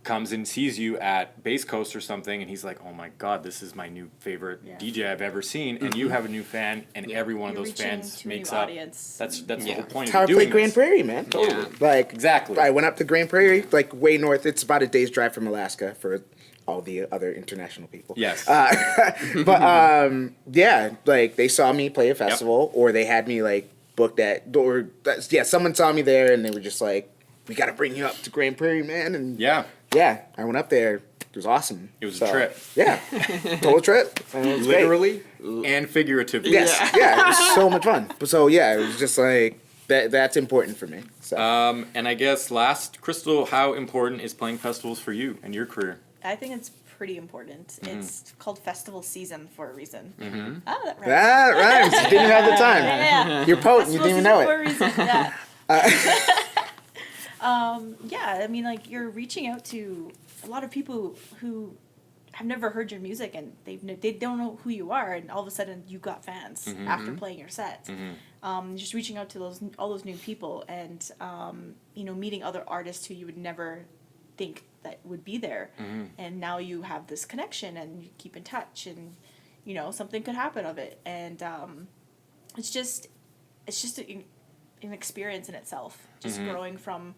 comes and sees you at Bass Coast or something, and he's like, "Oh my God, this is my new favorite Yeah. DJ I've ever seen." And you have a new fan, and every one of You're those reaching fans to a makes new up. audience. That's Yeah. the whole point That's how I of doing played Grand this. Prairie, man. Totally. Yeah. Like Exactly. I went up to Grand Prairie, like way north. It's about a day's drive from Alaska for all the other international people. Yes. But yeah, like they saw me play a festival, or they had me like booked at, or someone saw me there, and they were just like, "We got to bring you up to Grand Prairie, man." And Yeah. yeah, I went up there. It was awesome. It was a trip. Yeah, total trip. And it was great. Literally and figuratively. Yes, yeah, it was so much fun. So yeah, it was just like that. That's important for me. So And I guess last, Crystal, how important is playing festivals for you and your career? I think it's pretty important. It's called festival season for a reason. Mm-hmm. Oh, that rhymes. that rhymes. You didn't have the time. Yeah. You're potent. You Festival didn't even know season for a it. reason. Yeah. Yeah, I mean, like, you're reaching out to a lot of people who have never heard your music, and they don't know who you are, and all of a sudden you got fans after playing your set. Just reaching out to all those new people, and you know, meeting other artists who you would never think that would be there, and now you have this connection, and you keep in touch, and you know, something could happen of it, and it's just an experience in itself, just growing from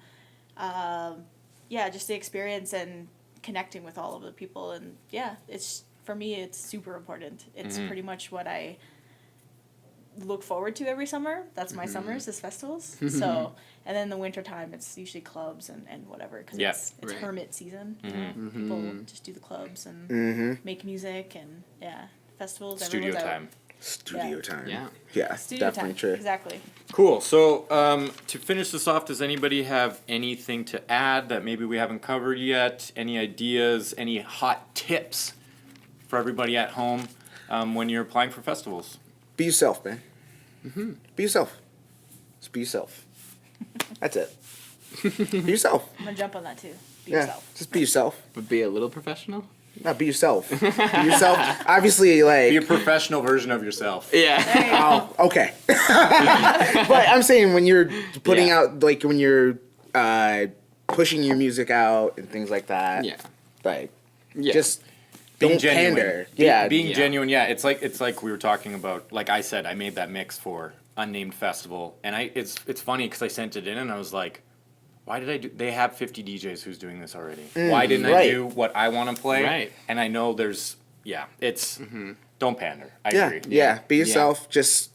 just the experience and connecting with all of the people. And yeah, it's, for me, it's super important. It's pretty much what I look forward to every summer. That's my summers, is festivals. So, and then the winter time, it's usually clubs and whatever, because Yeah. it's Right. hermit season. You know? People just do the clubs and make music, and yeah, festivals. Studio everyone's out. time. Studio Yeah. time. Yeah. Yeah, Studio definitely time. true. Exactly. Cool. So to finish this off, does anybody have anything to add that maybe we haven't covered yet? Any ideas? Any hot tips for everybody at home when you're applying for festivals? Be yourself, man. Be yourself. Just be yourself. That's it. Be yourself. I'm gonna jump on that too. Be Yeah, yourself. just be yourself. But be a little professional. No, be yourself. Be yourself. Obviously, like. Be a professional version of yourself. Yeah. There you go. Oh, okay. But I'm saying when you're putting Yeah. out, like when you're pushing your music out and things like that. Yeah. Like, Yeah. just Being don't genuine. pander. Be- Yeah. Being Yeah. genuine, yeah. It's like we were talking about. Like I said, I made that mix for Unnamed Festival, and it's funny because I sent it in and I was like, why did I do? They have 50 DJs who's doing this already. Why didn't I right. do what I want to play? Right. And I know there's it's don't pander. I Yeah. agree. Yeah. Be yourself. Just,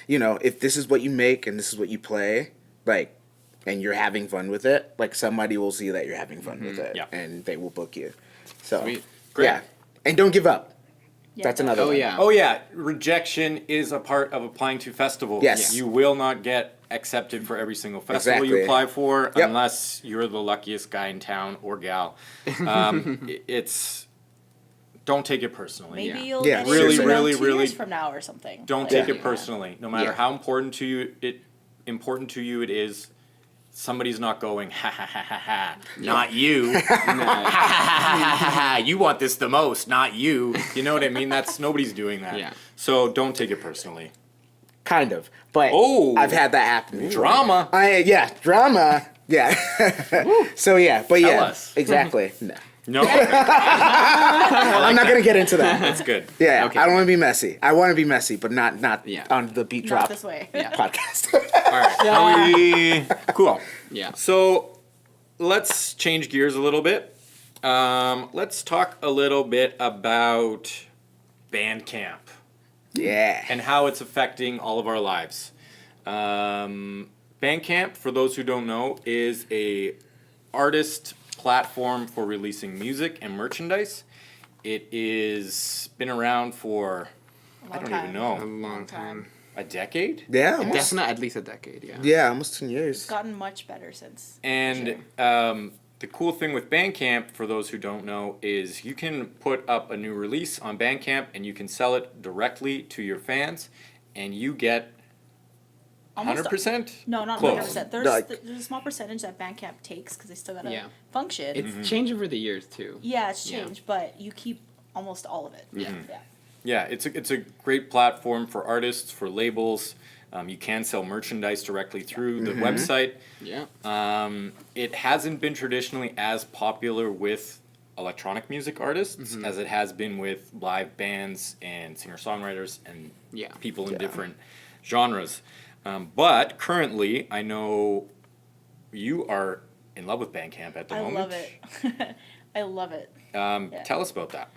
if this is what you make and this is what you play, like, and you're having fun with it, like somebody will see that you're having fun with it, Yeah. and they will book you. So, Sweet. Great. yeah. And don't give up. Yeah, That's no. another Oh one. yeah. Oh yeah, rejection is a part of applying to festivals. Yes. You will not get accepted for every single festival you Exactly. apply for Yep. unless you're the luckiest guy in town or gal. It's don't take it personally. Maybe Yeah. you'll Yeah, get really, it, really, 2 really years from now or something. Don't Like, take Yeah. it personally. No matter Yeah. how important to you it is. Somebody's not going ha ha ha ha ha. Not you. Ha ha ha ha ha. You want this the most, not you. You know what I mean? That's nobody's doing that. Yeah. So don't take it personally. Kind of. But Oh. I've had that happen before. Drama. Drama. Yeah. So yeah, but Tell yeah, us. exactly. No. No. Okay. I'm not gonna get into that. That's good. Yeah, Okay. I don't want to be messy. I want to be messy, but not Yeah. on the beat Not drop this way. Yeah. podcast. All right. How we cool. Yeah. So let's change gears a little bit. Let's talk a little bit about Bandcamp Yeah. and how it's affecting all of our lives. Bandcamp, for those who don't know, is a artist platform for releasing music and merchandise. It is been around for A I long don't time. even A know long time. a decade. Yeah, almost, Definitely at least a decade. Yeah. yeah, almost 10 years. It's gotten much better since. And the cool thing with Bandcamp, for those who don't know, is you can put up a new release on Bandcamp and you can sell it directly to your fans, and you get almost 100%? No, not Close. 100%. Like- There's a small percentage that Bandcamp takes because they still gotta Yeah. function. It's changed over the years too. Yeah, it's Yeah. changed, but you keep almost all of it. Yeah. Yeah. Yeah, it's a great platform for artists, for labels. You can sell merchandise directly through the website. Yeah. It hasn't been traditionally as popular with electronic music artists as it has been with live bands and singer-songwriters and Yeah. people in different genres. But currently, I know you are in love with Bandcamp at the I moment. love it. I love it. Tell us about that.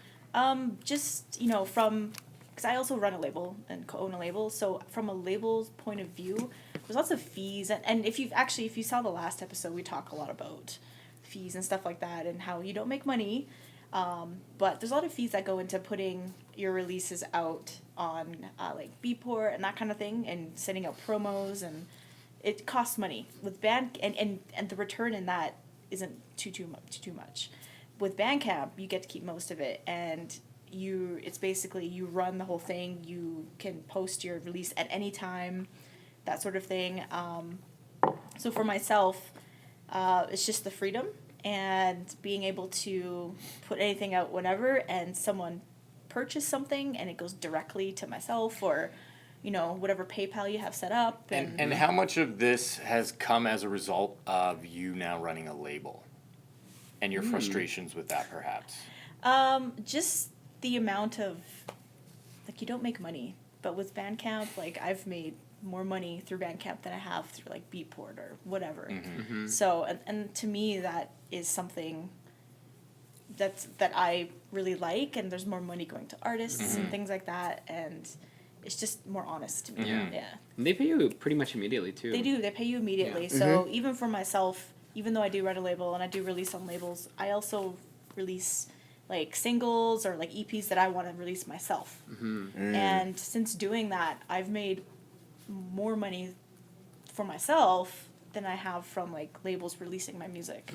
Just, from, because I also run a label and co-own a label, so from a label's point of view, there's lots of fees, and if you saw the last episode, we talk a lot about fees and stuff like that, and how you don't make money, but there's a lot of fees that go into putting your releases out on, like, Beatport and that kind of thing, and sending out promos, and it costs money. With and the return in that isn't too much. With Bandcamp, you get to keep most of it, and it's basically you run the whole thing. You can post your release at any time, that sort of thing. So for myself, it's just the freedom and being able to put anything out whenever, and someone purchase something and it goes directly to myself, or whatever PayPal you have set up. And how much of this has come as a result of you now running a label? And your frustrations with that, perhaps? Just the amount of, like, you don't make money, but with Bandcamp, like, I've made more money through Bandcamp than I have through, like, Beatport or whatever. So, and to me, that is something that I really like, and there's more money going to artists and things like that, and it's just more honest to me. Yeah. And they pay you pretty much immediately too. They do. They pay you immediately. Yeah. So even for myself, even though I do run a label and I do release on labels, I also release, like, singles or, like, EPs that I want to release myself. And since doing that, I've made more money for myself than I have from, like, labels releasing my music.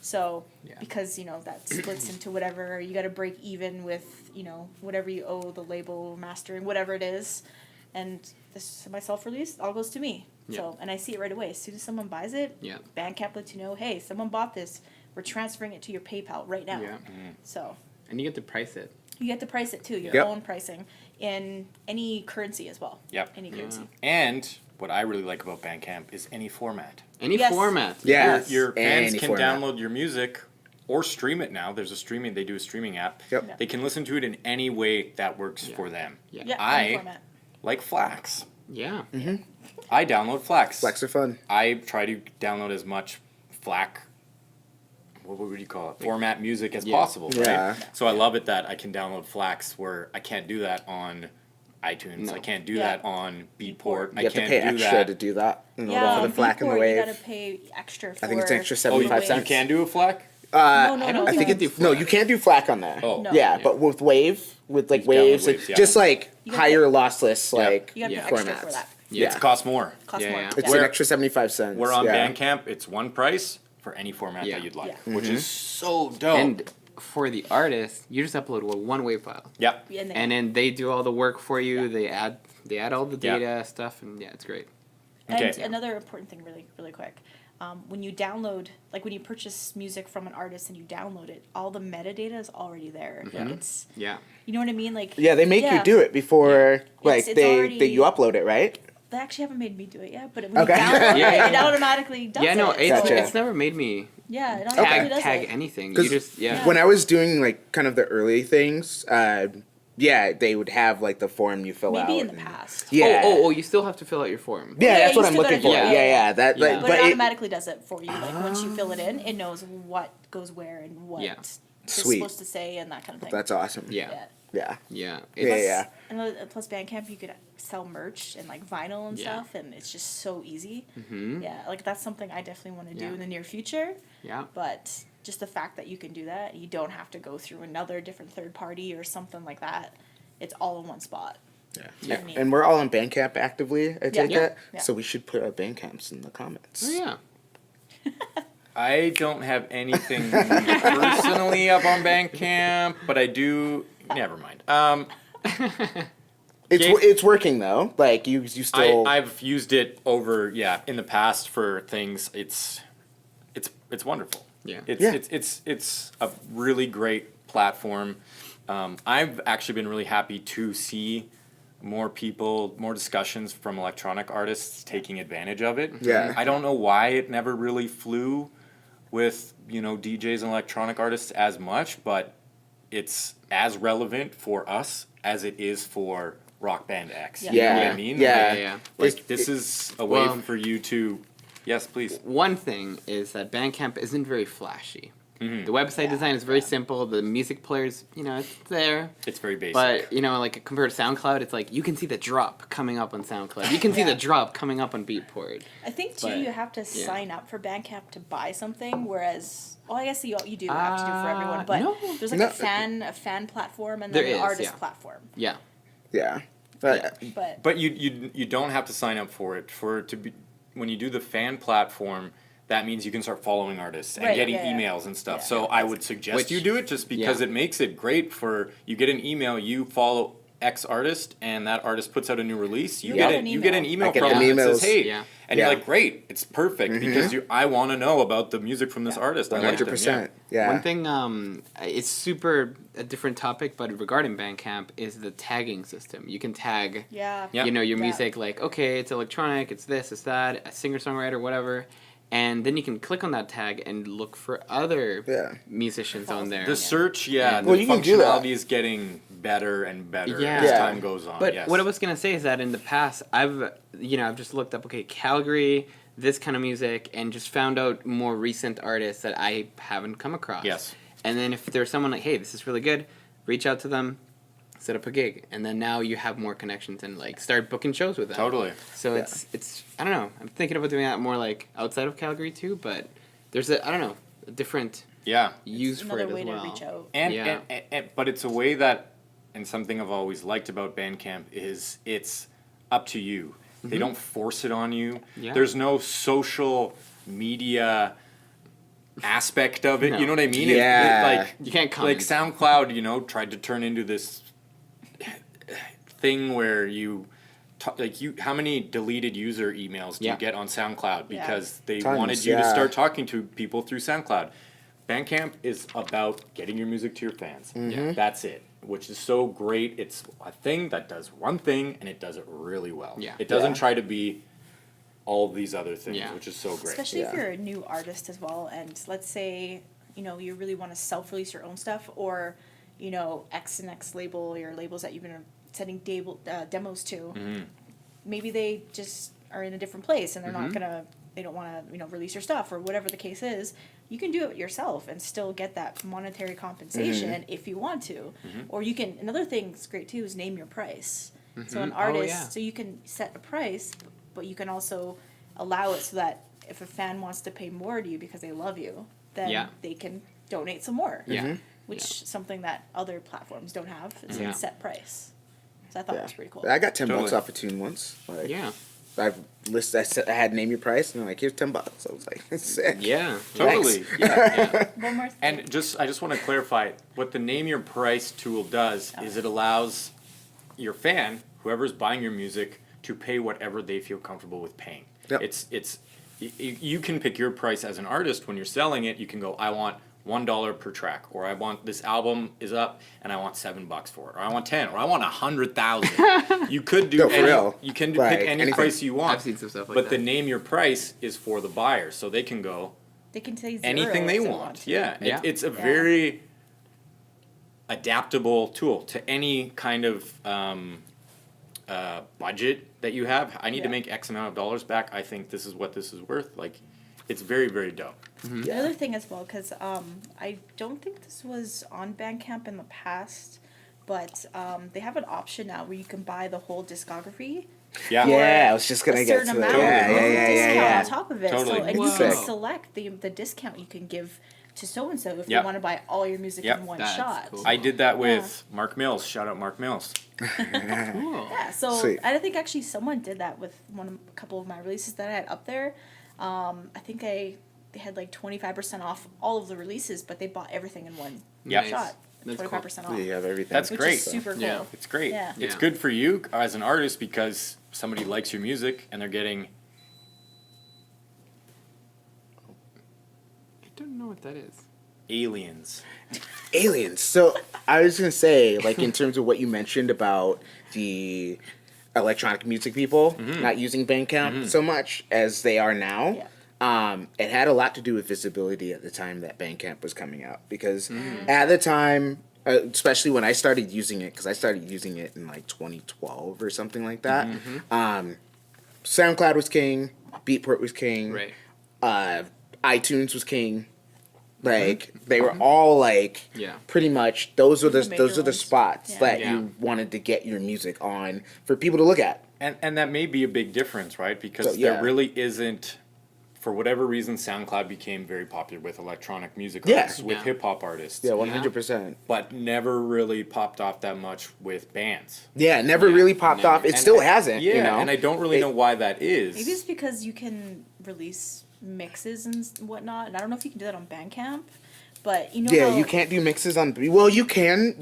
So because that splits into whatever you got to break even with, whatever you owe the label, mastering, whatever it is, and this my self release all goes to me. So, and I see it right away. As soon as someone buys it, Bandcamp lets you know, hey, someone bought this. We're transferring it to your PayPal right now. So. And you get to price it. You get to price it too, your own pricing, in any currency as well. Any currency. And what I really like about Bandcamp is any format. Any Yes. format. Yeah. Your fans Any can format. download your music or stream it now. They do a streaming app. Yep. They can listen to it in any way that works for them. Yeah. Yeah, I any format. like Flax. Yeah. I download Flax. Flex are fun. I try to download as much what would you call it? Format music as possible, Yeah. right? So I love it that I can download Flax where I can't do that on iTunes. No. I can't do Yeah. that on Beatport. You I have to can't pay do extra that. to do that. Yeah, For on the FLAC and the Beatport, wave. you gotta pay extra for I think it's an extra the 75 wave. You cents. can do a FLAC? No, I no, don't I think think it's do no, FLAC. you can't do FLAC on there. Oh. No. Yeah, Yeah. but with wave, with like Download waves, waves, yeah. just like You gotta higher lossless, Yeah. like You gotta Yeah. pay extra formats. for that. Yeah. It costs more. Costs Yeah, more. yeah. It's Where- an extra 75 cents. We're on yeah. Bandcamp. It's one price for any format Yeah. that you'd like, Yeah. which is so dope. And for the artist, you just upload one wave file. yeah. And then they do all the work for you. Yeah. They add all the Yeah. data stuff, and yeah, it's great. And Okay. another important thing, really quick, when you download, like when you purchase music from an artist and you download it, all the metadata is already there. Like it's, Yeah. you know what I mean? Like Yeah, they make you do it before, like It's they already- you upload it, right? They actually haven't made me do it yet, but when Okay. you download Yeah. it, it automatically does Yeah, no, it. it's, Gotcha. it's never made me Yeah, it automatically does tag it. anything. 'Cause You just When I was doing like kind of the early things, yeah, they would have like the form you fill out. Maybe in the and- past. Yeah. Oh, you still have to fill out your form. Yeah, Yeah, that's you what I'm still looking gotta for. do Yeah, it. yeah, that. Yeah. Like, But but it it, automatically does it for you. Like once you fill it in, it knows what goes where and what Yeah. it's Sweet. supposed to say and that kind of thing. that's awesome. Yeah. Yeah. Yeah. Yeah. Yeah, It's, yeah. And plus Bandcamp, you could sell merch and like vinyl and Yeah. stuff, and it's just so easy. Mhm. Yeah, like that's something I definitely want to do Yeah. in the near future. Yeah. But just the fact that you can do that, you don't have to go through another different third party or something like that. It's all in one spot. Yeah. It's really neat. And we're all on Bandcamp actively, I take Yeah. it. Yeah. So we should put our Bandcamps in the comments. Oh, yeah. I don't have anything personally up on Bandcamp, but I do. Never mind. It's working though. Like you still. I've used it over in the past for things. It's wonderful. Yeah. It's a really great platform. I've actually been really happy to see more discussions from electronic artists taking advantage of it. Yeah. I don't know why it never really flew with, DJs and electronic artists as much, but it's as relevant for us as it is for Rock Band X. Yeah. You know what Yeah. I mean? Yeah. Like this is a way for you to, yes, please. One thing is that Bandcamp isn't very flashy. Mm-hmm. The website design is very simple. The music players, it's there. It's very basic. But, like compared to SoundCloud, it's like you can see the drop coming up on SoundCloud. You can see the drop coming up on Beatport. I think too, But, you have to sign up for Bandcamp to buy something, whereas, well, I guess you do have to do for everyone, but no. there's like a fan platform and then There an is, artist yeah. platform. Yeah. Yeah. But But you don't have to sign up for it to be when you do the fan platform. That means you can start following artists and Right, getting yeah, yeah. emails and stuff. Yeah. So I would suggest you do it just because Yeah. it makes it great for you get an email, you follow X artist, and that artist puts out a new release. You Yeah. get you get an email I get from them them that says, emails. "Hey," Yeah. and you're like, "Great, it's perfect because I want to know about the music from this artist." I like them, 100%. Yeah. One thing, it's super a different topic, but regarding Bandcamp is the tagging system. You can tag, Yeah. Yeah. your Yeah. music like, okay, it's electronic, it's this, it's that, a singer-songwriter, whatever. And then you can click on that tag and look for other musicians on there. The search, Well, the you can do that. functionality is getting better and better Yeah. as Yeah. time goes on. But yes. what I was gonna say is that in the past, I've just looked up, okay, Calgary, this kind of music, and just found out more recent artists that I haven't come across. Yes. And then if there's someone like, hey, this is really good, reach out to them, set up a gig, and then now you have more connections and like start booking shows with them. Totally. So it's I don't know. I'm thinking about doing that more like outside of Calgary too, but there's a different Yeah. use for Another it way as well. to reach out. And but it's a way that, and something I've always liked about Bandcamp is it's up to you. They don't force it on you. Yeah. There's no social media aspect of it. No. You know what I mean? Yeah. Like You can't like comment. SoundCloud, tried to turn into this thing where how many deleted user emails do Yeah. you get on SoundCloud Yeah. because they Tons, wanted you to yeah. start talking to people through SoundCloud. Bandcamp is about getting your music to your fans. Mm-hmm. That's it, which is so great. It's a thing that does one thing and it does it really well. Yeah. It doesn't Yeah. try to be all these other things, Yeah. which is so great. Especially if Yeah. you're a new artist as well, and let's say, you really want to self-release your own stuff, or, X and X label, your labels that you've been sending demos to, Mm-hmm. maybe they just are in a different place and they're not they don't want to, release your stuff or whatever the case is. You can do it yourself and still get that monetary compensation if you want to. Or you can, another thing that's great too is name your price. So an artist, yeah. so you can set a price, but you can also allow it so that if a fan wants to pay more to you because they love you, then Yeah. they can donate some more. Yeah. Which something that other platforms don't have is Yeah. a set price. So I thought that was pretty cool. I got $10 Totally. off a tune once. Like, Yeah. I had name your price, and they're like, here's $10. I was like, sick. Yeah. Totally. Thanks. Yeah. One more thing. And I just want to clarify what the name your price tool does is it allows your fan, whoever's buying your music, to pay whatever they feel comfortable with paying. Yep. You can pick your price as an artist when you're selling it. You can go, I want $1 per track, or I want this album is up and I want $7 for it, or I want 10, or I want 100,000. You could do No, for any, real. you can Like, pick any anything. price you want. I've seen some stuff like but that. the name your price is for the buyer, so they can go they can say zero anything they if want. to. Yeah, Yeah. it's a Yeah. very adaptable tool to any kind of budget that you have. I need to Yeah. make X amount of dollars back. I think this is what this is worth. Like, it's very, very dope. Another thing as well, because I don't think this was on Bandcamp in the past, but they have an option now where you can buy the whole discography. Yeah. Yeah, I was just gonna a get certain to that. amount Yeah, of yeah, discount yeah. on top of it. Totally. So, and you Whoa. can Sick. select the discount you can give to so and so if Yep. you want to buy all your music Yep. in one That's shot. cool. I did that with Mark Mills. Shout out Mark Mills. Cool. Yeah, so Sweet. I think actually someone did that with a couple of my releases that I had up there. I think they had like 25% off all of the releases, but they bought everything in one Yep. shot. That's 25% cool. off. You have everything. That's Which great. is super cool. Yeah. It's great. Yeah. It's Yeah. good for you as an artist because somebody likes your music and they're getting. I don't know what that is. Aliens. Aliens. So I was gonna say, like, in terms of what you mentioned about the electronic music people not using Bandcamp so much as they are now. Yeah. It had a lot to do with visibility at the time that Bandcamp was coming out, because at the time, especially when I started using it, because I started using it in like 2012 or something like that. SoundCloud was king, Beatport was king, Right. iTunes was king. Like they were all like Yeah. pretty much those are The the major those are the ones. spots Yeah. that Yeah. you wanted to get your music on for people to look at. And that may be a big difference, right? Because So, yeah. there really isn't, for whatever reason, SoundCloud became very popular with electronic music Yeah. artists, with Yeah. hip hop artists. Yeah, 100%. But never really popped off that much with bands. Yeah, never Yeah, really popped never. off. It And still I- hasn't. Yeah, you know? and I don't really know why that is. Maybe it's because you can release mixes and whatnot, and I don't know if you can do that on Bandcamp, but you know Yeah, how you can't do mixes on. Well, you can,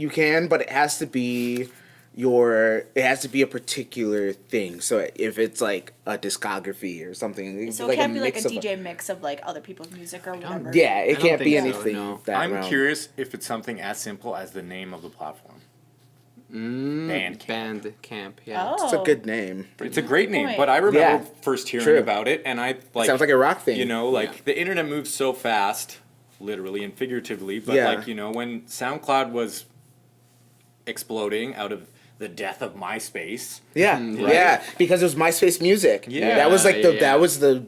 but it has to be it has to be a particular thing. So if it's like a discography or something, it's So like it can't be like a mix of DJ mix of like other people's music or whatever. Yeah, I it don't can't be think so, anything no. that I'm realm. curious if it's something as simple as the name of the platform. Bandcamp. Bandcamp. Yeah. Oh. It's a good name. It's a great name, point. but I remember Yeah. first hearing True. about it, and I like Sounds like a rock thing. You know, like Yeah. the internet moves so fast, literally and figuratively. But Yeah. like, you know, when SoundCloud was exploding out of the death of MySpace, Yeah, Right. yeah, because it was MySpace music. Yeah. that was like the Yeah. that was the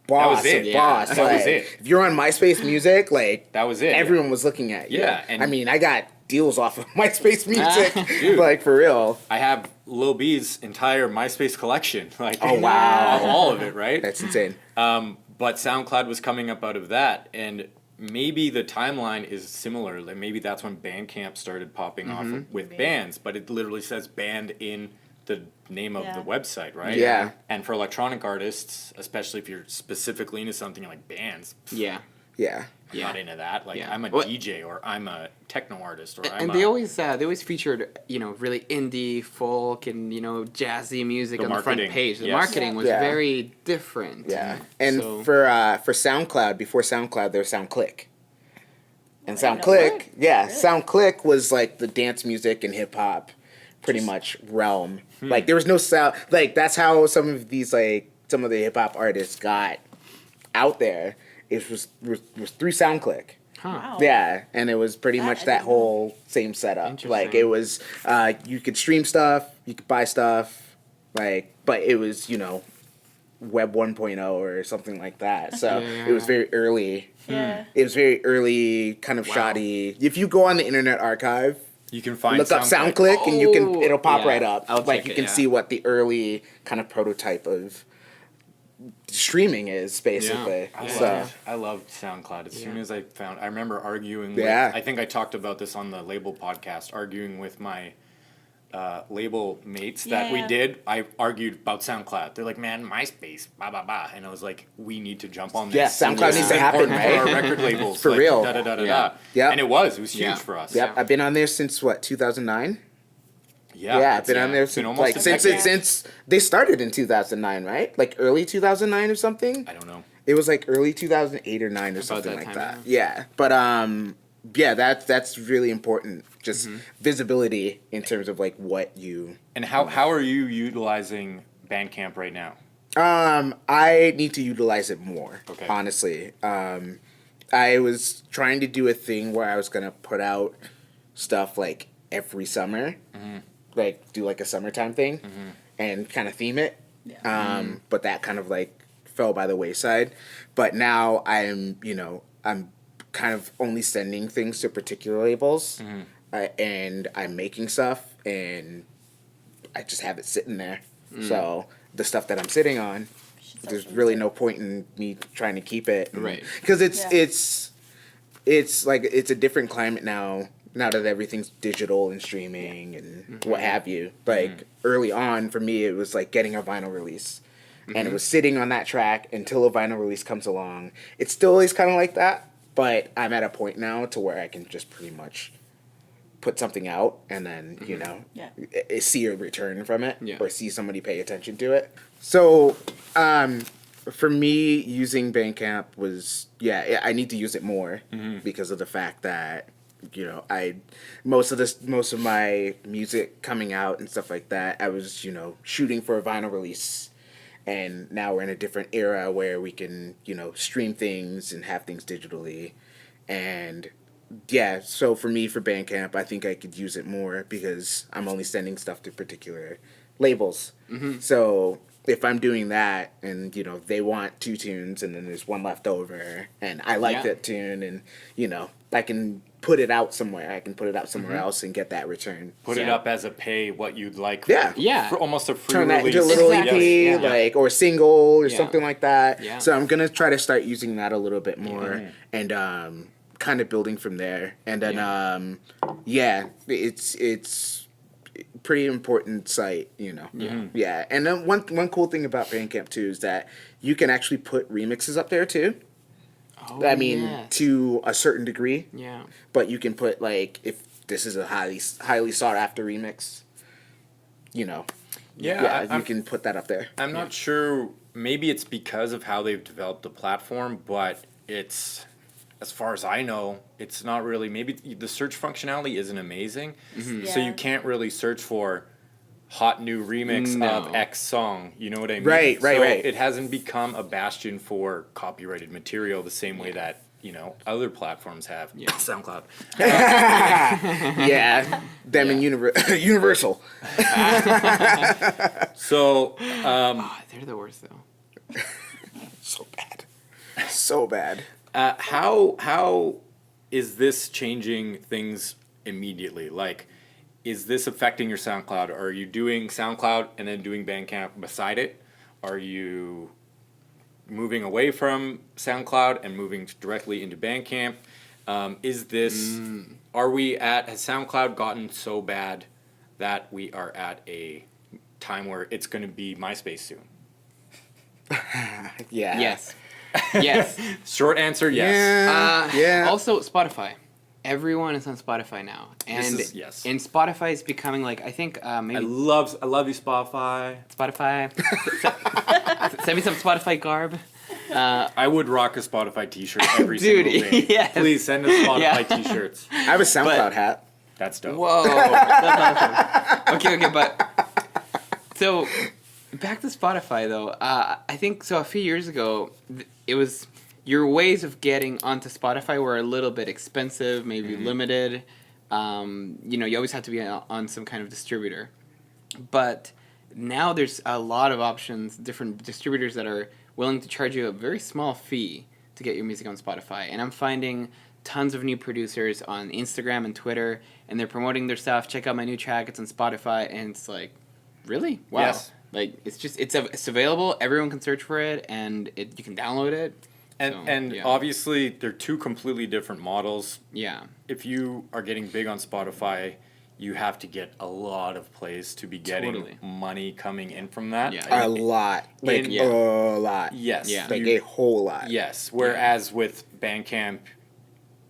boss it. of Yeah. boss. That was Like, it. If you're on MySpace music, like that was it. everyone was looking at you. Yeah, and- I mean, I got deals off of MySpace music, Dude. like for real. I have Lil B's entire MySpace collection. Like, Oh, wow. all of it, right? That's insane. But SoundCloud was coming up out of that, and maybe the timeline is similar. Like maybe that's when Bandcamp started popping off with Maybe. bands, but it literally says band in the name of Yeah. the website, right? Yeah. And for electronic artists, especially if you're specifically into something like bands, Yeah. Yeah, Yeah. not into that. Like Yeah. I'm a Well- DJ or I'm a techno artist or I'm And a, they always featured really indie folk and jazzy music The on the front marketing, page. The yes. marketing was Yeah. very different. yeah. And So- for SoundCloud, before SoundCloud, there was SoundClick. And I didn't know SoundClick, that. yeah, Really? SoundClick was like the dance music and hip hop, pretty much realm. Like there was no sound. Like that's how some of the hip hop artists got out there. It was through SoundClick. Huh. Wow. Yeah, and it was pretty That much I that didn't know. whole same setup. Like Interesting. it was, you could stream stuff, you could buy stuff, like, but it was Web 1.0 or something like that. So Yeah. it was very early. Yeah. It was very early, kind of Wow. shoddy. If you go on the Internet Archive, you can find look up SoundClick. SoundClick, and Oh, it'll pop yeah. right up. I'll Like check you it, can yeah. see what the early kind of prototype of streaming is, basically. I loved SoundCloud. As soon Yeah. as I remember arguing Yeah. with, I think I talked about this on the label podcast, arguing with my label mates that we Yeah. did. I argued about SoundCloud. They're like, man, MySpace, blah, blah, blah. And I was like, we need to jump on this. Yeah, SoundCloud This needs is to happen, important right? For our record labels. For like, real. Da, da, da, da, Yeah. da. Yep. And it was huge Yeah. for us. Yep, I've been on there since what, 2009? Yeah. Yeah, I've been on there It's been since almost like a since decade. since they started in 2009, right? Like early 2009 or something. I don't know. It was like early 2008 or 9 or About something that like time, that. Yeah, but yeah, that's really important. Just visibility in terms of like what you. And how are you utilizing Bandcamp right now? I need to utilize it more. Okay. Honestly, I was trying to do a thing where I was gonna put out stuff like every summer, like do like a summertime thing, and kind of theme it. Yeah. But that kind of like fell by the wayside. But now I'm kind of only sending things to particular labels, and I'm making stuff, and I just have it sitting there. So the stuff that I'm sitting on, there's really no point in me trying to keep it, Right. Because it's Yeah. it's like it's a different climate now. Now that everything's digital and streaming and what have you. Like early on, for me, it was like getting a vinyl release, and it was sitting on that track until a vinyl release comes along. It still is kind of like that, but I'm at a point now to where I can just pretty much put something out and then, you know, Yeah. see a return from it Yeah. or see somebody pay attention to it. So, for me, using Bandcamp was, I need to use it more because of the fact that, you know, most of my music coming out and stuff like that, I was, you know, shooting for a vinyl release. And now we're in a different era where we can, you know, stream things and have things digitally. And yeah, so for me, for Bandcamp, I think I could use it more because I'm only sending stuff to particular labels. So if I'm doing that and, you know, they want 2 tunes and then there's one left over and I like that tune and, you know, I can put it out somewhere. I can put it out somewhere else and get that return. Put it up as a pay what you'd like. Yeah. For almost a free Turn that release. into a little Exactly. EP, Yeah. like, or single or Yeah. something like that. Yeah. So I'm gonna try to start using that a little bit more and kind of building from there. And then it's pretty important site, you know. Yeah. And then one cool thing about Bandcamp too is that you can actually put remixes up there too. Oh, I mean, yes. to a certain degree. Yeah. But you can put, like, if this is a highly sought after remix, you know. Yeah, you can put that up there. I'm not sure. Maybe it's because of how they've developed the platform, but it's, as far as I know, it's not really. Maybe the search functionality isn't amazing, so Yeah. you can't really search for hot new remix No. of X song. You know what I mean? Right. So Right. it hasn't become a bastion for copyrighted material the same way that, you know, other platforms have. Yeah. SoundCloud. Yeah. Them and Universal. So They're the worst though. So bad. So bad. how is this changing things immediately? Like, is this affecting your SoundCloud? Are you doing SoundCloud and then doing Bandcamp beside it? Are you moving away from SoundCloud and moving directly into Bandcamp? Is this, has SoundCloud gotten so bad that we are at a time where it's going to be MySpace soon? Yeah. Yes. Yes. Short answer, yes. Yeah. Also, Spotify. Everyone is on Spotify now, and Yes. and Spotify is becoming like I think I maybe love you, Spotify. Spotify. Send me some Spotify garb. I would rock a Spotify t-shirt every Dude, single day. yes. Please send us Spotify Yeah. t-shirts. I have a SoundCloud hat. That's dope. Whoa, that's awesome. Okay, but so back to Spotify though. I think so. A few years ago, it was your ways of getting onto Spotify were a little bit expensive, maybe limited. You know, you always have to be on some kind of distributor. But now there's a lot of options, different distributors that are willing to charge you a very small fee to get your music on Spotify. And I'm finding tons of new producers on Instagram and Twitter, and they're promoting their stuff. Check out my new track, it's on Spotify, and it's like, really? Wow. Yes. Like, it's available, everyone can search for it, and you can download it. And yeah. obviously, they're two completely different models. Yeah. If you are getting big on Spotify, you have to get a lot of plays to be getting Totally. money coming in from that. Yeah. A lot. Like, Yeah. a lot. Yes. Yeah. Like, You- a whole lot. Yes. Whereas with Bandcamp,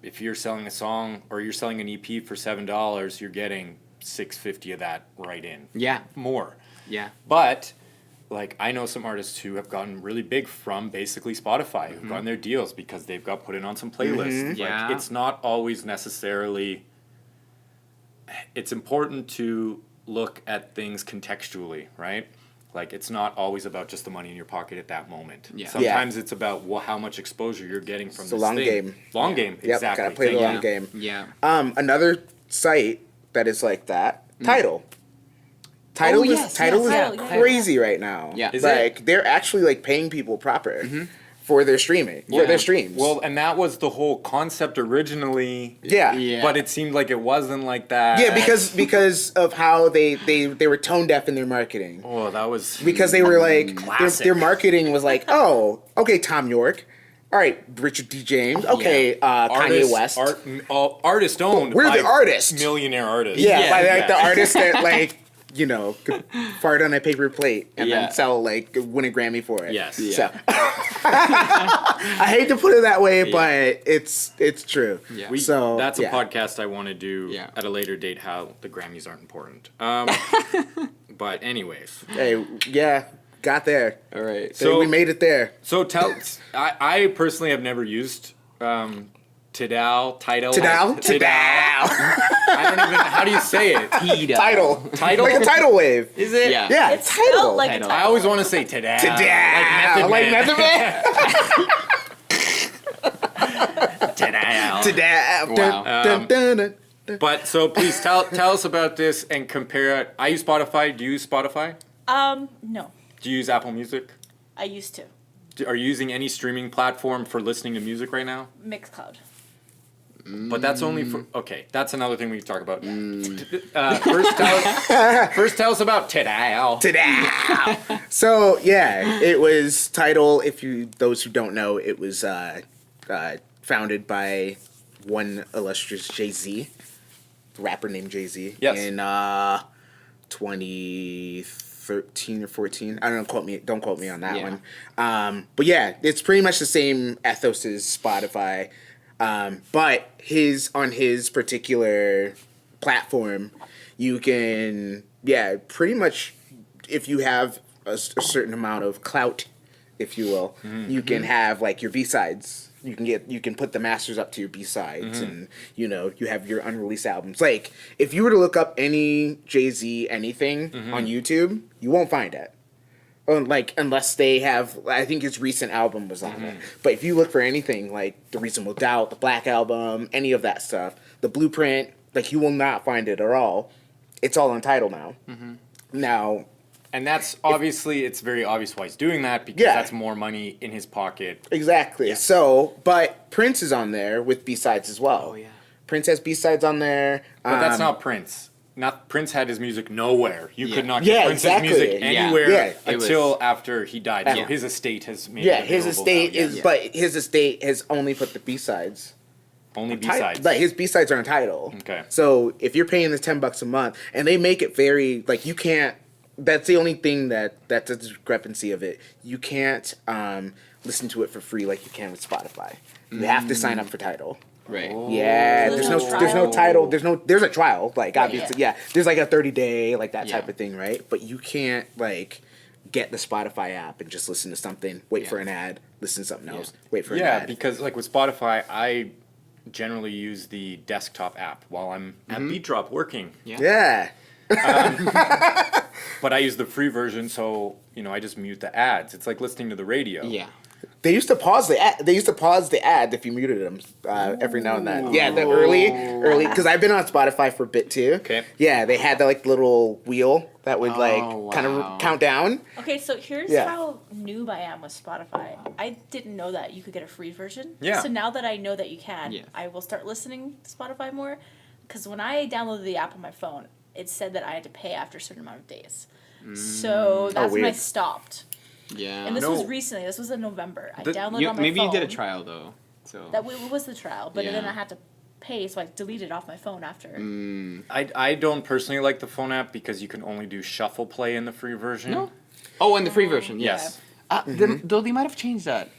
if you're selling a song or you're selling an EP for $7, you're getting $6.50 of that right in. Yeah. More. Yeah. But like, I know some artists who have gotten really big from basically Spotify, who've gotten their deals because they've got put in on some playlists. Like, Yeah. it's not always necessarily. It's important to look at things contextually, right? Like, it's not always about just the money in your pocket at that moment. Yeah. Sometimes it's about how much exposure you're getting from It's a this long thing. game. Long game, Yep, exactly. gotta play the Thank long you. game. Yeah. Another site that is like that, Tidal. Tidal yes, Tidal yes, is Tidal, crazy right now. Yeah. Is like they're actually like paying people proper for their streaming, for Yeah. their streams. Well, and that was the whole concept originally. yeah. Yeah. But it seemed like it wasn't like that. Yeah, because of how they were tone deaf in their marketing. Oh, that was. Because they were like Classic. their marketing was like, oh, okay, Tom York, all right, Richard D. James, okay, Kanye West. Artist owned. We're the by artist. Millionaire artist. Yeah, Yeah, by like yeah. the artist that like you know, could fart on a paper plate and Yeah. then win a Grammy for it. Yes. So I hate to put it that way, but it's true. Yeah. That's a yeah. podcast I want to do Yeah. at a later date. How the Grammys aren't important. But anyways, Hey, yeah, got there. All right. So we made it there. so I personally have never used Tidal. Tidal? I don't even. How do you say it? Tidal. Tidal. Like a tidal wave. Is it? Yeah. Yeah, It's tidal. spelled like Tidal. a I always want to say Tidal. Tidal. Like Like Method Man. Tidal. Tidal. Tidal. Wow. Dun, dun, dun, dun. But so please tell us about this and compare it. I use Spotify. Do you use Spotify? No, Do you use Apple Music? I used to. Are you using any streaming platform for listening to music right now? Mixcloud. But that's only for okay. That's another thing we can talk about. First, tell us about Tidal. Tidal. So yeah, it was Tidal. Those who don't know, it was founded by one illustrious Jay-Z, rapper named Jay-Z, Yes. in 2013 or 14. I don't know. Don't quote me on that Yeah. one. But yeah, it's pretty much the same ethos as Spotify. But on his particular platform, you can, pretty much, if you have a certain amount of clout, if you will, you can have like your B-sides. You can put the masters up to your B-sides, and you have your unreleased albums. Like if you were to look up any Jay-Z anything on YouTube, you won't find it. Unless they have, I think his recent album was on it. But if you look for anything like The Reasonable Doubt, the Black Album, any of that stuff, the Blueprint, like you will not find it at all. It's all on Tidal now. Now, And that's obviously, it's very obvious why he's doing that because Yeah. that's more money in his pocket. exactly. Yeah. So, but Prince is on there with B-sides as well. Oh yeah. Prince has B-sides on there. But that's not Prince. Not Prince had his music nowhere. You Yeah. could not Yeah, get Prince's exactly. music Yeah. anywhere Yeah. until after he died. So Yeah. his estate has made Yeah, it his available estate now, is, yes. but his estate has only put the B-sides. Only B-sides. Like his B-sides are on Tidal. Okay. So if you're paying the $10 a month, and they make it very like you can't. That's the only thing that's a discrepancy of it. You can't listen to it for free like you can with Spotify. You have to sign up for Tidal. Right. Yeah, So there's there's no no there's no trial? Tidal. There's a trial. Like obviously, yeah. there's like a 30-day like that type Yeah. of thing, right? But you can't like get the Spotify app and just listen to something, wait for Yeah. an ad, listen to something else, wait for an Yeah, ad. because like with Spotify, I generally use the desktop app while I'm at Beat Drop working. Yeah. But I use the free version, so I just mute the ads. It's like listening to the radio. Yeah. They used to pause the ad. They used to pause the ad if you muted them every now and then. Yeah, the early, because I've been on Spotify for a bit too. Okay. Yeah, they had the like little wheel that would like kind wow. of count down. Okay, so here's Yeah. how noob I am with Spotify. I didn't know that you could get a free version. Yeah. So now that I know that you can, Yeah. I will start listening to Spotify more. Because when I downloaded the app on my phone, it said that I had to pay after a certain amount of days. So that's when I weird. stopped. Yeah. And this No. was recently. This was in November. I The- downloaded on my Maybe phone. you did a trial though. So. That was the trial, but then Yeah. I had to pay, so I deleted it off my phone after. I don't personally like the phone app because you can only do shuffle play in the free version. No. Oh, in the free version. Yes. Though they might have changed that.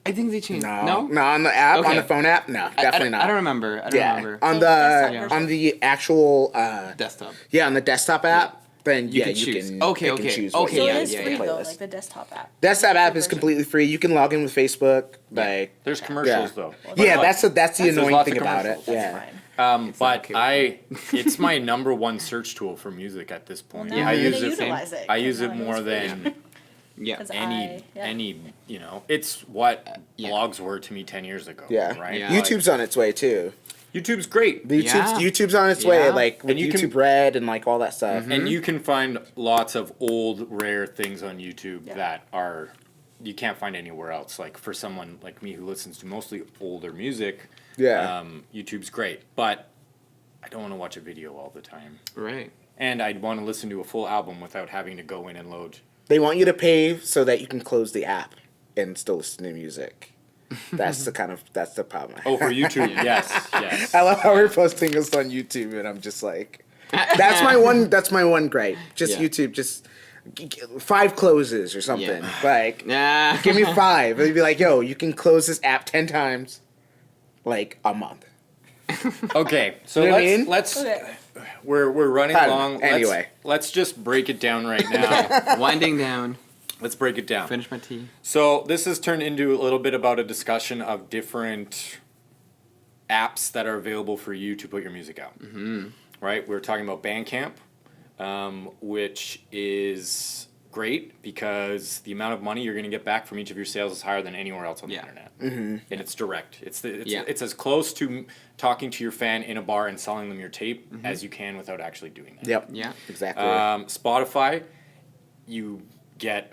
I think they changed. No, on the app, on Okay. the phone app, no, definitely not. I don't remember. I don't Yeah, remember. on So desktop the version. on the actual Desktop. on the desktop app, then You yeah, can you choose. can Okay, pick and okay, choose okay, what So you it yeah, is want free to though, playlist. like the desktop app. Desktop app is Version. completely free. You can log in with Facebook, like There's commercials Yeah. though. yeah, that's the annoying lots thing of about it. commercials. That's Yeah. fine. But okay. it's my number one search tool for music at this point. Now I I'm use gonna it. utilize it. I use 'cause it now I know more it's free. than Yeah. 'Cause any yeah. It's what Yeah. blogs were to me 10 years ago. Yeah. Right. Yeah. YouTube's on its way too. YouTube's great. YouTube's on its way, Yeah. like with And you can- YouTube Red and like all that stuff. And you can find lots of old, rare things on YouTube Yeah. that are you can't find anywhere else. Like for someone like me who listens to mostly older music, Yeah. YouTube's great. But I don't want to watch a video all the time. Right. And I'd want to listen to a full album without having to go in and load. They want you to pay so that you can close the app and still listen to music. That's the problem. Oh, for YouTube, yes. I love how we're posting this on YouTube, and I'm just like, That's my one. That's my one gripe. Just Yeah. YouTube. Just 5 closes or something. Yeah. Like, Nah. give me 5. It'd be like, yo, you can close this app 10 times, like a month. Okay, so You know what I mean? let's Okay. we're running I don't along. know. Anyway. let's just break it down right now. Winding down. Let's break it down. Finish my tea. So this has turned into a little bit about a discussion of different apps that are available for you to put your music out. Mm-hmm. Right? We're talking about Bandcamp, which is great because the amount of money you're going to get back from each of your sales is higher than anywhere else on the internet, and it's direct. It's as close to talking to your fan in a bar and selling them your tape as you can without actually doing that. Yep. Yeah. Exactly. Spotify, you get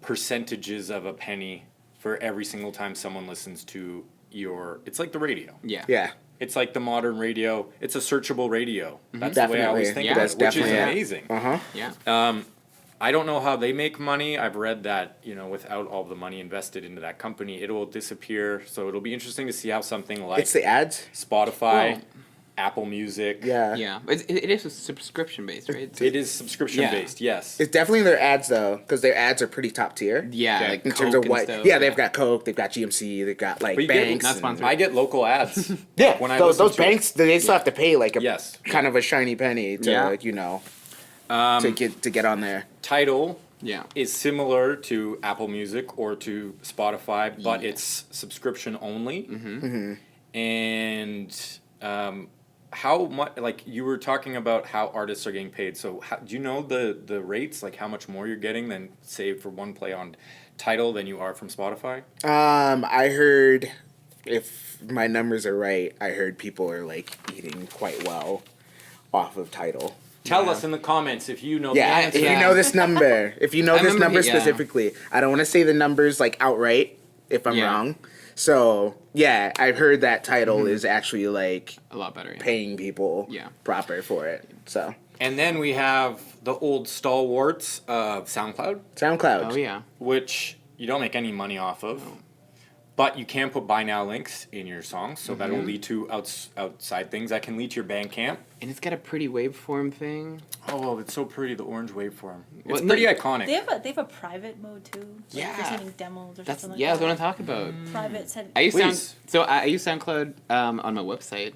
percentages of a penny for every single time someone listens to your. It's like the radio. Yeah. yeah. It's like the modern radio. It's a searchable radio. That's the way I always Definitely. think Yeah. about That's it, which is definitely- amazing. Uh-huh. Yeah. I don't know how they make money. I've read that, without all the money invested into that company, it will disappear. So it'll be interesting to see how something like It's the ads. Spotify, Well- Apple Music. Yeah. Yeah. It is subscription based, right? It is subscription based, yes. It's definitely their ads though, because their ads are pretty top tier. Yeah. Okay. Like In terms Coke of what? and stuff. Yeah, they've got Coke, they've got GMC, they've got like But you get- banks. Not and- sponsored. I get local ads. Yeah, when I those listen to it. banks, they still have to pay like a Yes. kind of a shiny penny to Yeah. to get on there. Tidal Yeah. is similar to Apple Music or to Spotify, but Yeah. it's subscription only. Mm-hmm. And how much? Like you were talking about how artists are getting paid. So do you know the rates? Like how much more you're getting than say for one play on Tidal than you are from Spotify? I heard, if my numbers are right, I heard people are like eating quite well off of Tidal. Tell us in the comments if you know Yeah, the answer. if you know this number, if you know I this remember number he- yeah. specifically, I don't want to say the numbers like outright if I'm Yeah. wrong. So yeah, I've heard that Tidal is actually like A lot better. Yeah. paying people Yeah. proper for it. So And then we have the old stalwarts of SoundCloud, SoundCloud. Oh yeah. which you don't make any money off of. But you can put buy now links in your songs, so that will lead to outside things. That can lead to your Bandcamp. And it's got a pretty waveform thing. Oh, it's so pretty, the orange waveform. It's Well, pretty no- iconic. They have a private mode too. Like Yeah. for sending demos or That's something like yeah. That's what I'm that. talking about. Private send. I use Please. I use SoundCloud on my website,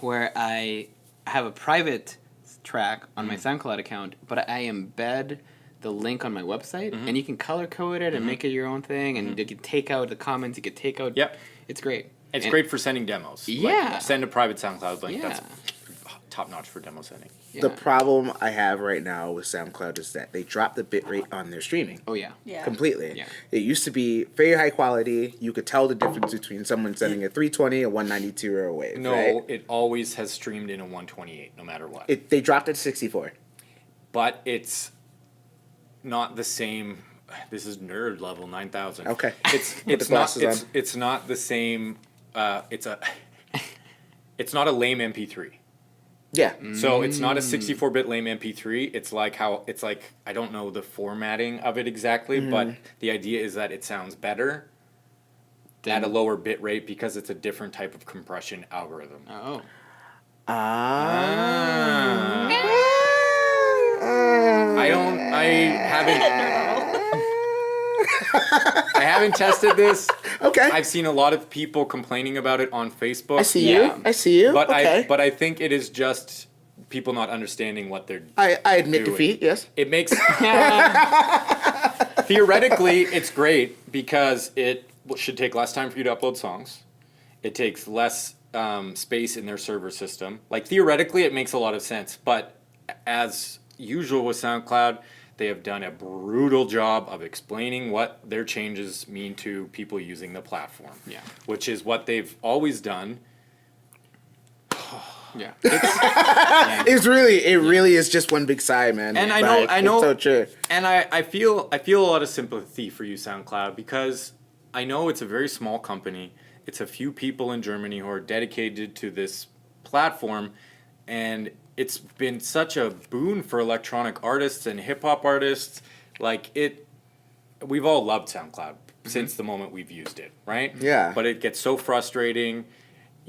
where I have a private track on my SoundCloud account, but I embed the link on my website, and you can color code it and make it your own thing, and you can take out the comments. You can take out. Yep. It's great. It's And- great for sending demos. Yeah. Like, send a private SoundCloud link. Yeah. That's top notch for demo sending. Yeah. The problem I have right now with SoundCloud is that they dropped the bitrate on their streaming. Oh yeah. Yeah. Completely. Yeah. It used to be very high quality. You could tell the difference between someone sending a 320 and 192 or a wave. No, right? it always has streamed in a 128, no matter what. They dropped it to 64. But it's not the same. This is nerd level 9000. Okay. It's the it's not glasses it's not the same. It's not a lame MP3. Yeah. So it's not a 64-bit lame MP3. It's like I don't know the formatting of it exactly, but the idea is that it sounds better at a lower bit rate because it's a different type of compression algorithm. Oh. I haven't tested this. Okay. I've seen a lot of people complaining about it on Facebook. I see Yeah. you. I see you. But okay. I think it is just people not understanding what they're I admit do it. defeat, yes. It makes theoretically it's great because it should take less time for you to upload songs. It takes less space in their server system. Like theoretically, it makes a lot of sense. But as usual with SoundCloud, they have done a brutal job of explaining what their changes mean to people using the platform. Yeah. Which is what they've always done. Yeah. It really is just one big sigh, man. And I Like, know- It's so true. And I feel a lot of sympathy for you, SoundCloud, because I know it's a very small company. It's a few people in Germany who are dedicated to this platform, and it's been such a boon for electronic artists and hip hop artists. We've all loved SoundCloud since the moment we've used it, right? Yeah. But it gets so frustrating.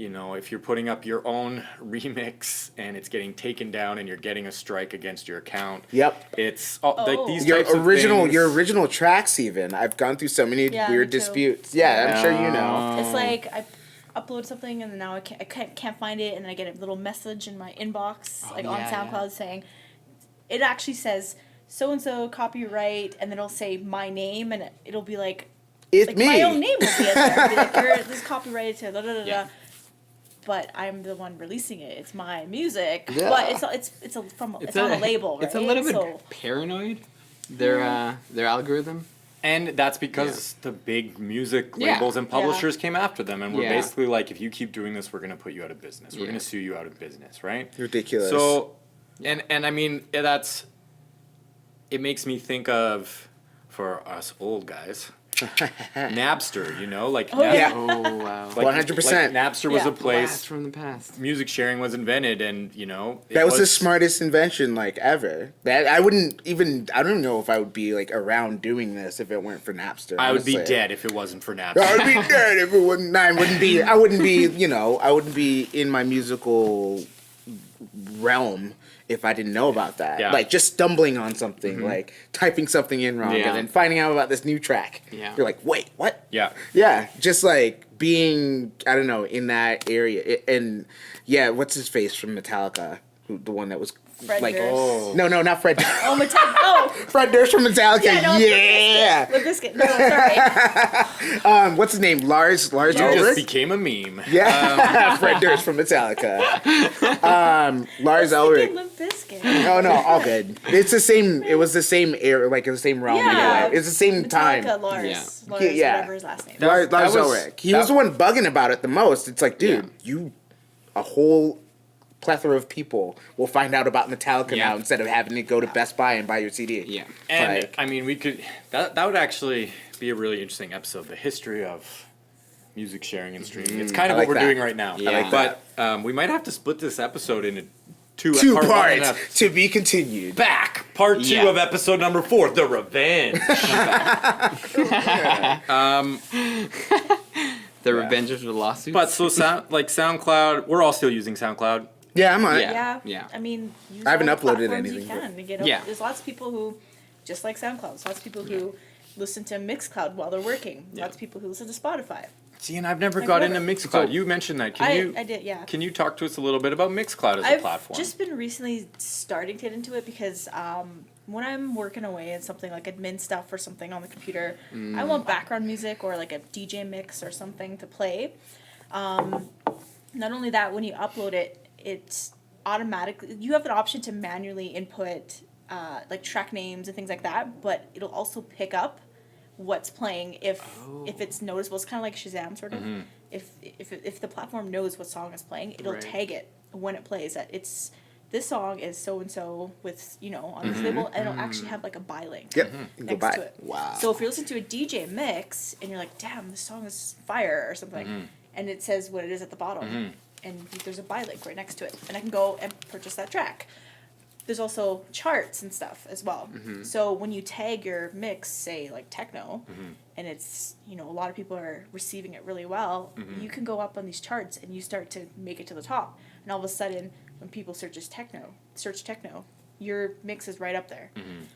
if you're putting up your own remix and it's getting taken down and you're getting a strike against your account. Yep. It's like these Your types of original, things. your original tracks. Even I've gone through so many Yeah, weird me too. disputes. Yeah, I'm sure you know. It's like I upload something and then now I can't find it, and then I get a little message in my inbox on SoundCloud saying it actually says so and so copyright, and then it'll say my name, and it'll be like It's me. my own name will be in there. It'll be like this is copyrighted to da da da da. Yeah. But I'm the one releasing it. It's my music. Yeah. But it's on a label, right? It's a little bit So, paranoid. Their algorithm. And that's because the big music Yeah. labels and publishers came after them, and we're Yeah. basically like, if you keep doing this, we're going to put you out of business. We're going to sue you out of business, right? Ridiculous. So, and I mean, it makes me think of, for us old guys, Napster, like yeah. Oh wow. like 100%. Napster was Yeah. a place Blast from the past. music sharing was invented, and That was the smartest invention ever. That I don't know if I would be around doing this if it weren't for Napster. I would be honestly. dead if it wasn't for Napster. I would be dead if it wasn't. I wouldn't be. I wouldn't be in my musical realm if I didn't know about that. Yeah. Just stumbling on something, typing something in wrong, Yeah. and then finding out about this new track. Yeah. You're like, wait, what? Yeah. Yeah, just being, I don't know, in that area. And yeah, what's his face from Metallica? The one that was Fred Durst. Oh. No, not Fred. Oh, Metallica. Oh, Fred Durst from Metallica. yeah. Yeah. Limp Bizkit. No, sorry. What's his name? Lars It Ulrich? just became a meme. Yeah. Fred Durst from Metallica. Lars Ulrich. Limp Bizkit. Oh no, all good. It's the same. It was the same era, the same realm. Yeah. Anyway. It's the same time. Metallica, Lars. Yeah. Lars, Yeah. whatever his last name. Lars that was- Ulrich. He was the one bugging about it the most. It's like, dude, a whole plethora of people will find out about Metallica Yeah. now instead of having to go to Best Buy and buy your CD. Yeah. And Like- I mean, we could that would actually be a really interesting episode. The history of music sharing and streaming. It's kind of I like what we're that. doing right now. Yeah. I like but we might have to split this episode into two Two part one and parts to be continued. back part 2 Yeah. of episode number 4, the revenge. The Revenge of the Lawsuits. But so SoundCloud, we're all still using SoundCloud. Yeah, I'm on it. Yeah. Yeah. Yeah. I mean, use I haven't all the uploaded platforms anything, You can to get Yeah. There's lots of people who, just like SoundCloud, there's lots of people who listen to Mixcloud while they're working. Lots of people who listen to Spotify. See, and I've never Like got what- into Mixcloud. You mentioned that. Can I did, yeah. Can you talk to us a little bit about Mixcloud as a I've platform? just been recently starting to get into it because when I'm working away at something like admin stuff or something on the computer, I want background music or like a DJ mix or something to play. Not only that, when you upload it, it's automatically, you have an option to manually input like track names and things like that, but it'll also pick up what's playing if it's noticeable. It's kind of like Shazam sort of. If the platform knows what song is playing, it'll Right. tag it when it plays that it's this song is so and so with on this label, and it'll actually have like a buy link Yep. You can go next buy to it. it. Wow. So if you're listening to a DJ mix and you're like, damn, this song is fire or something, and it says what it is at the bottom, and there's a buy link right next to it, and I can go and purchase that track. There's also charts and stuff as well. So when you tag your mix, say like techno, and it's a lot of people are receiving it really well, you can go up on these charts and you start to make it to the top, and all of a sudden when people search techno, your mix is right up there,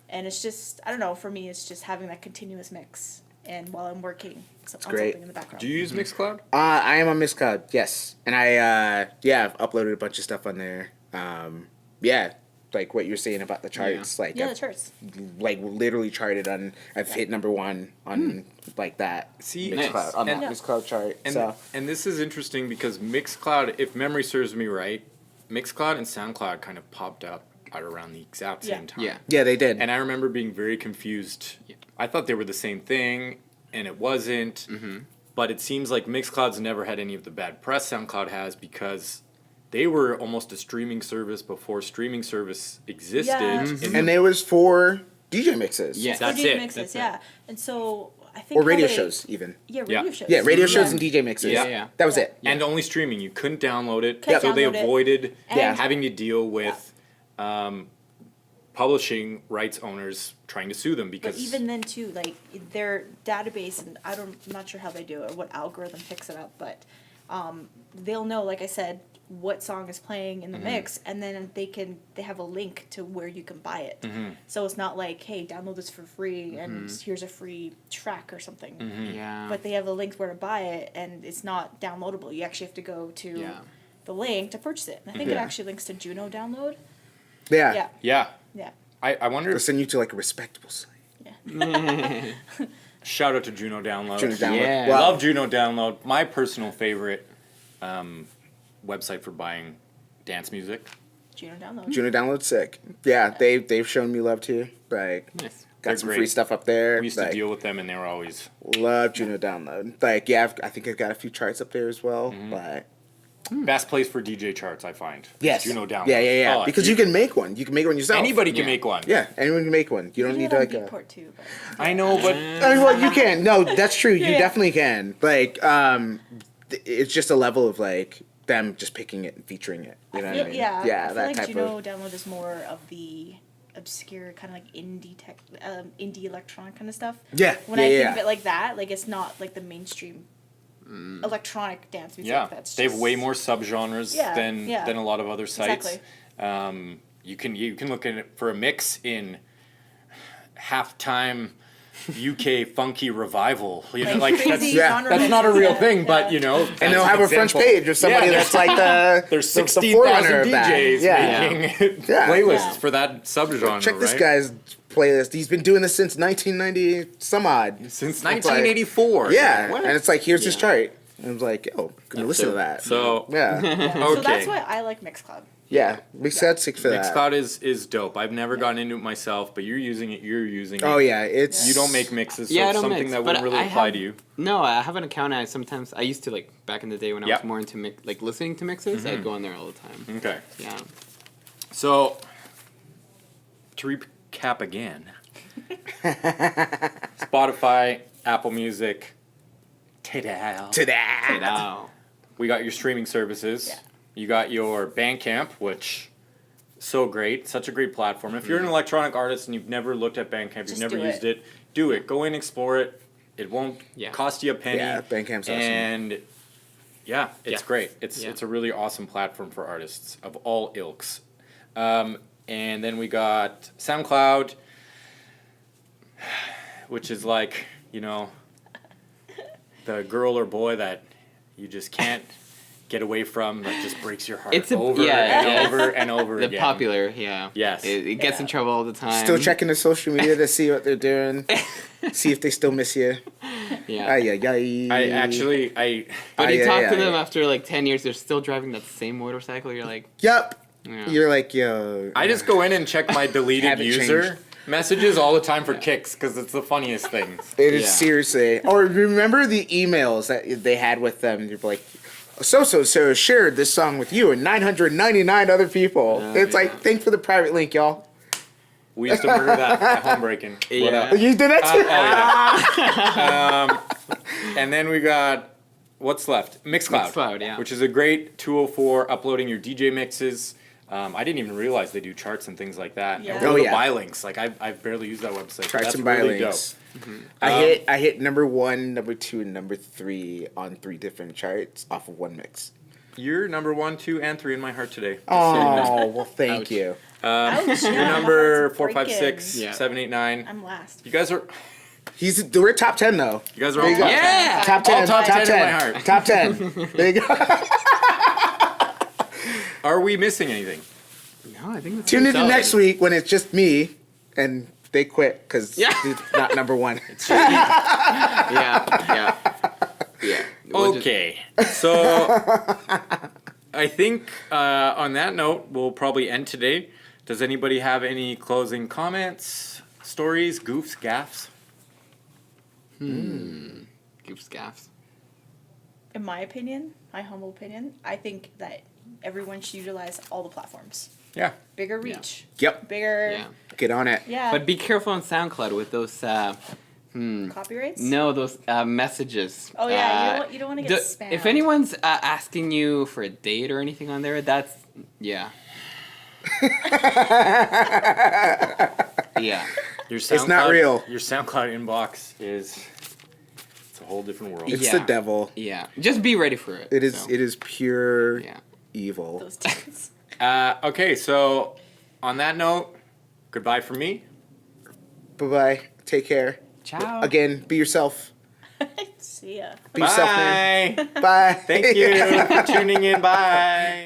and it's just, I don't know, for me it's just having that continuous mix, and while I'm working on great. something in the background. Do you use Mixcloud? I am on Mixcloud, yes, and I've uploaded a bunch of stuff on there. Like what you're saying about the charts, Yeah, the I've, charts. literally charted on. I've hit number 1 on like that. See, Mixcloud nice. on that And- Mixcloud chart. And, So and this is interesting because Mixcloud, if memory serves me right, Mixcloud and SoundCloud kind of popped up at around the exact same time. Yeah. yeah, they did. And I remember being very confused. Yeah. I thought they were the same thing, and it wasn't. But it seems like Mixcloud's never had any of the bad press SoundCloud has, because they were almost a streaming service before streaming service existed. Yeah. And it was for DJ mixes. Yeah. That's DJ it. mixes, That's it. yeah. And so I think Or radio how they- shows even. Yeah, radio Yeah. shows. Yeah, radio shows and DJ mixes. Yeah. Yeah. That was it. And only streaming. You couldn't download it. Couldn't so they download it. avoided And- having to deal with publishing rights owners trying to sue them, But because even then too, like their database, and I'm not sure how they do it or what algorithm picks it up, but they'll know, like I said, what song is playing in the mix, and then they have a link to where you can buy it. So it's not like, hey, download this for free and here's a free track or something. Yeah. But they have a link where to buy it, and it's not downloadable. You actually have to go to the link to purchase it. And I think it actually links to Juno Download. Yeah. Yeah. Yeah. Yeah. I wonder They'll if, send you to like a respectable site. shout out to Juno Download. Juno Download. Yeah. Wow. Love Juno Download. My personal favorite website for buying dance music. Juno Download. Juno Download's sick. Yeah, they've shown me love too. Like, Nice. got They're some great. free stuff up there. We used like, to deal with them, and they were always love Juno Download. Like, yeah, I think I've got a few charts up there as well. But best place for DJ charts, I find. yes, Juno Download. Yeah. Oh, because you can make one. You can make one yourself. Anybody can Yeah. make one. Yeah, anyone can make one. You don't You need do it on like a. Beatport too, but I know, but I mean, well, you can. No, that's true. You Yeah. definitely can. Like, it's just a level of like them just picking it and featuring it. You know what I mean? yeah, Yeah, I feel that like type Juno of. Download is more of the obscure kind of like indie tech, indie electronic kind of stuff. Yeah. When I think of it like that, like it's not like the mainstream electronic dance music. yeah, That's they have just, way more subgenres Yeah, than yeah. a lot of other sites. Exactly. You can look at it for a mix in halftime UK funky revival. You know, Like like that's crazy yeah, genre that's not a mixes, real yeah, thing, yeah. but you know, And they'll have a front page of somebody that's like the there's the 16,000 forerunner of that. DJs Yeah. making Yeah. playlists Yeah. for that subgenre. Check this right? guy's playlist. He's been doing this since 1990 some odd. Since It's like- 1984. Yeah, What? and it's like here's his Yeah. chart. And I was like, oh, gonna listen to that. So yeah, So that's okay. why I like Mixcloud. yeah, Mixcloud sick for that. Mixcloud is dope. I've never gotten into it myself, but you're using it. Oh yeah, it's You don't make mixes, so Yeah, I it's don't something mix, that but wouldn't really I apply have- to you. No, I have an account. I used to like back in the day when I Yep. was more into like listening to mixes. I'd go on there all the time. Okay. Yeah. So, to recap again, Spotify, Apple Music, Tidal. to that. Wow. We got your streaming services. Yeah. You got your Bandcamp, which so great, such a great platform. If you're an electronic artist and you've never looked at Bandcamp, you've Just never do used it. it, do it. Go in, explore it. It won't Yeah. cost you a penny. Yeah, Bandcamp's awesome. And yeah, it's Yeah. great. It's Yeah. it's a really awesome platform for artists of all ilks. And then we got SoundCloud, which is like, you know, the girl or boy that you just can't get away from, that just breaks your heart It's a- over yeah, and yeah. over and over The again. popular, yeah. Yes. It gets in Yeah. trouble all the time. Still checking the social media to see what they're doing, see if they still miss you. Yeah. Ay, ay, ay. But you yeah, talk yeah, to them yeah. after like 10 years, they're still driving that same motorcycle. You're like, Yep. yeah. You're like, yo. I just go in and check my deleted Haven't user changed. messages all the time for kicks, because it's the funniest things. It is Yeah. seriously. Or remember the emails that they had with them? You're like, so shared this song with you and 999 other people. It's like, thanks for the private link, y'all. We used to murder that at Homebreaking. What Yeah. up? You did that too? And then we got, what's left? Mixcloud. Mixcloud, yeah. Which is a great tool for uploading your DJ mixes. I didn't even realize they do charts and things like that. Yeah. And Oh, the yeah. buy links. Like, I've barely used that website. but Charts that's and really links. dope. I hit number 1, number 2, and number 3 on 3 different charts off of one mix. You're number 1, 2, and 3 in my heart today. Just so you know. Oh, well, thank Ouch. you. Ouch, You're yeah, number that's 4, 5, breaking. 6, Yeah. 7, 8, 9. I'm last. You guys are We're top 10 though. you guys are There all you go. Yeah. Top 10. All top 10 in my heart. Top 10. There you go. Are we missing anything? no, I think that's Tune pretty into solid. next week when it's just me and they quit because Yeah. it's not number 1. Yeah. We'll just- Okay, so I think on that note, we'll probably end today. Does anybody have any closing comments, stories, goofs, gaffs? Goofs, gaffs. In my opinion, my humble opinion, I think that everyone should utilize all the platforms. Yeah. Bigger reach. Yep. Bigger. Yeah. Get on it. Yeah. But be careful on SoundCloud with those, Copyrights. those messages. Oh yeah, you don't want to get spammed. If anyone's asking you for a date or anything on there, that's, yeah. Yeah. Your SoundCloud, not real. Your SoundCloud inbox is It's a whole different world. It's Yeah. the devil. Yeah, just be ready for it. It is. so. It is pure Yeah. evil. Those days. Okay, so on that note, goodbye from me. Bye bye. Take care. Ciao. Again, be yourself. See ya. Be yourself, man. Bye. Bye. Thank you for tuning in. Bye.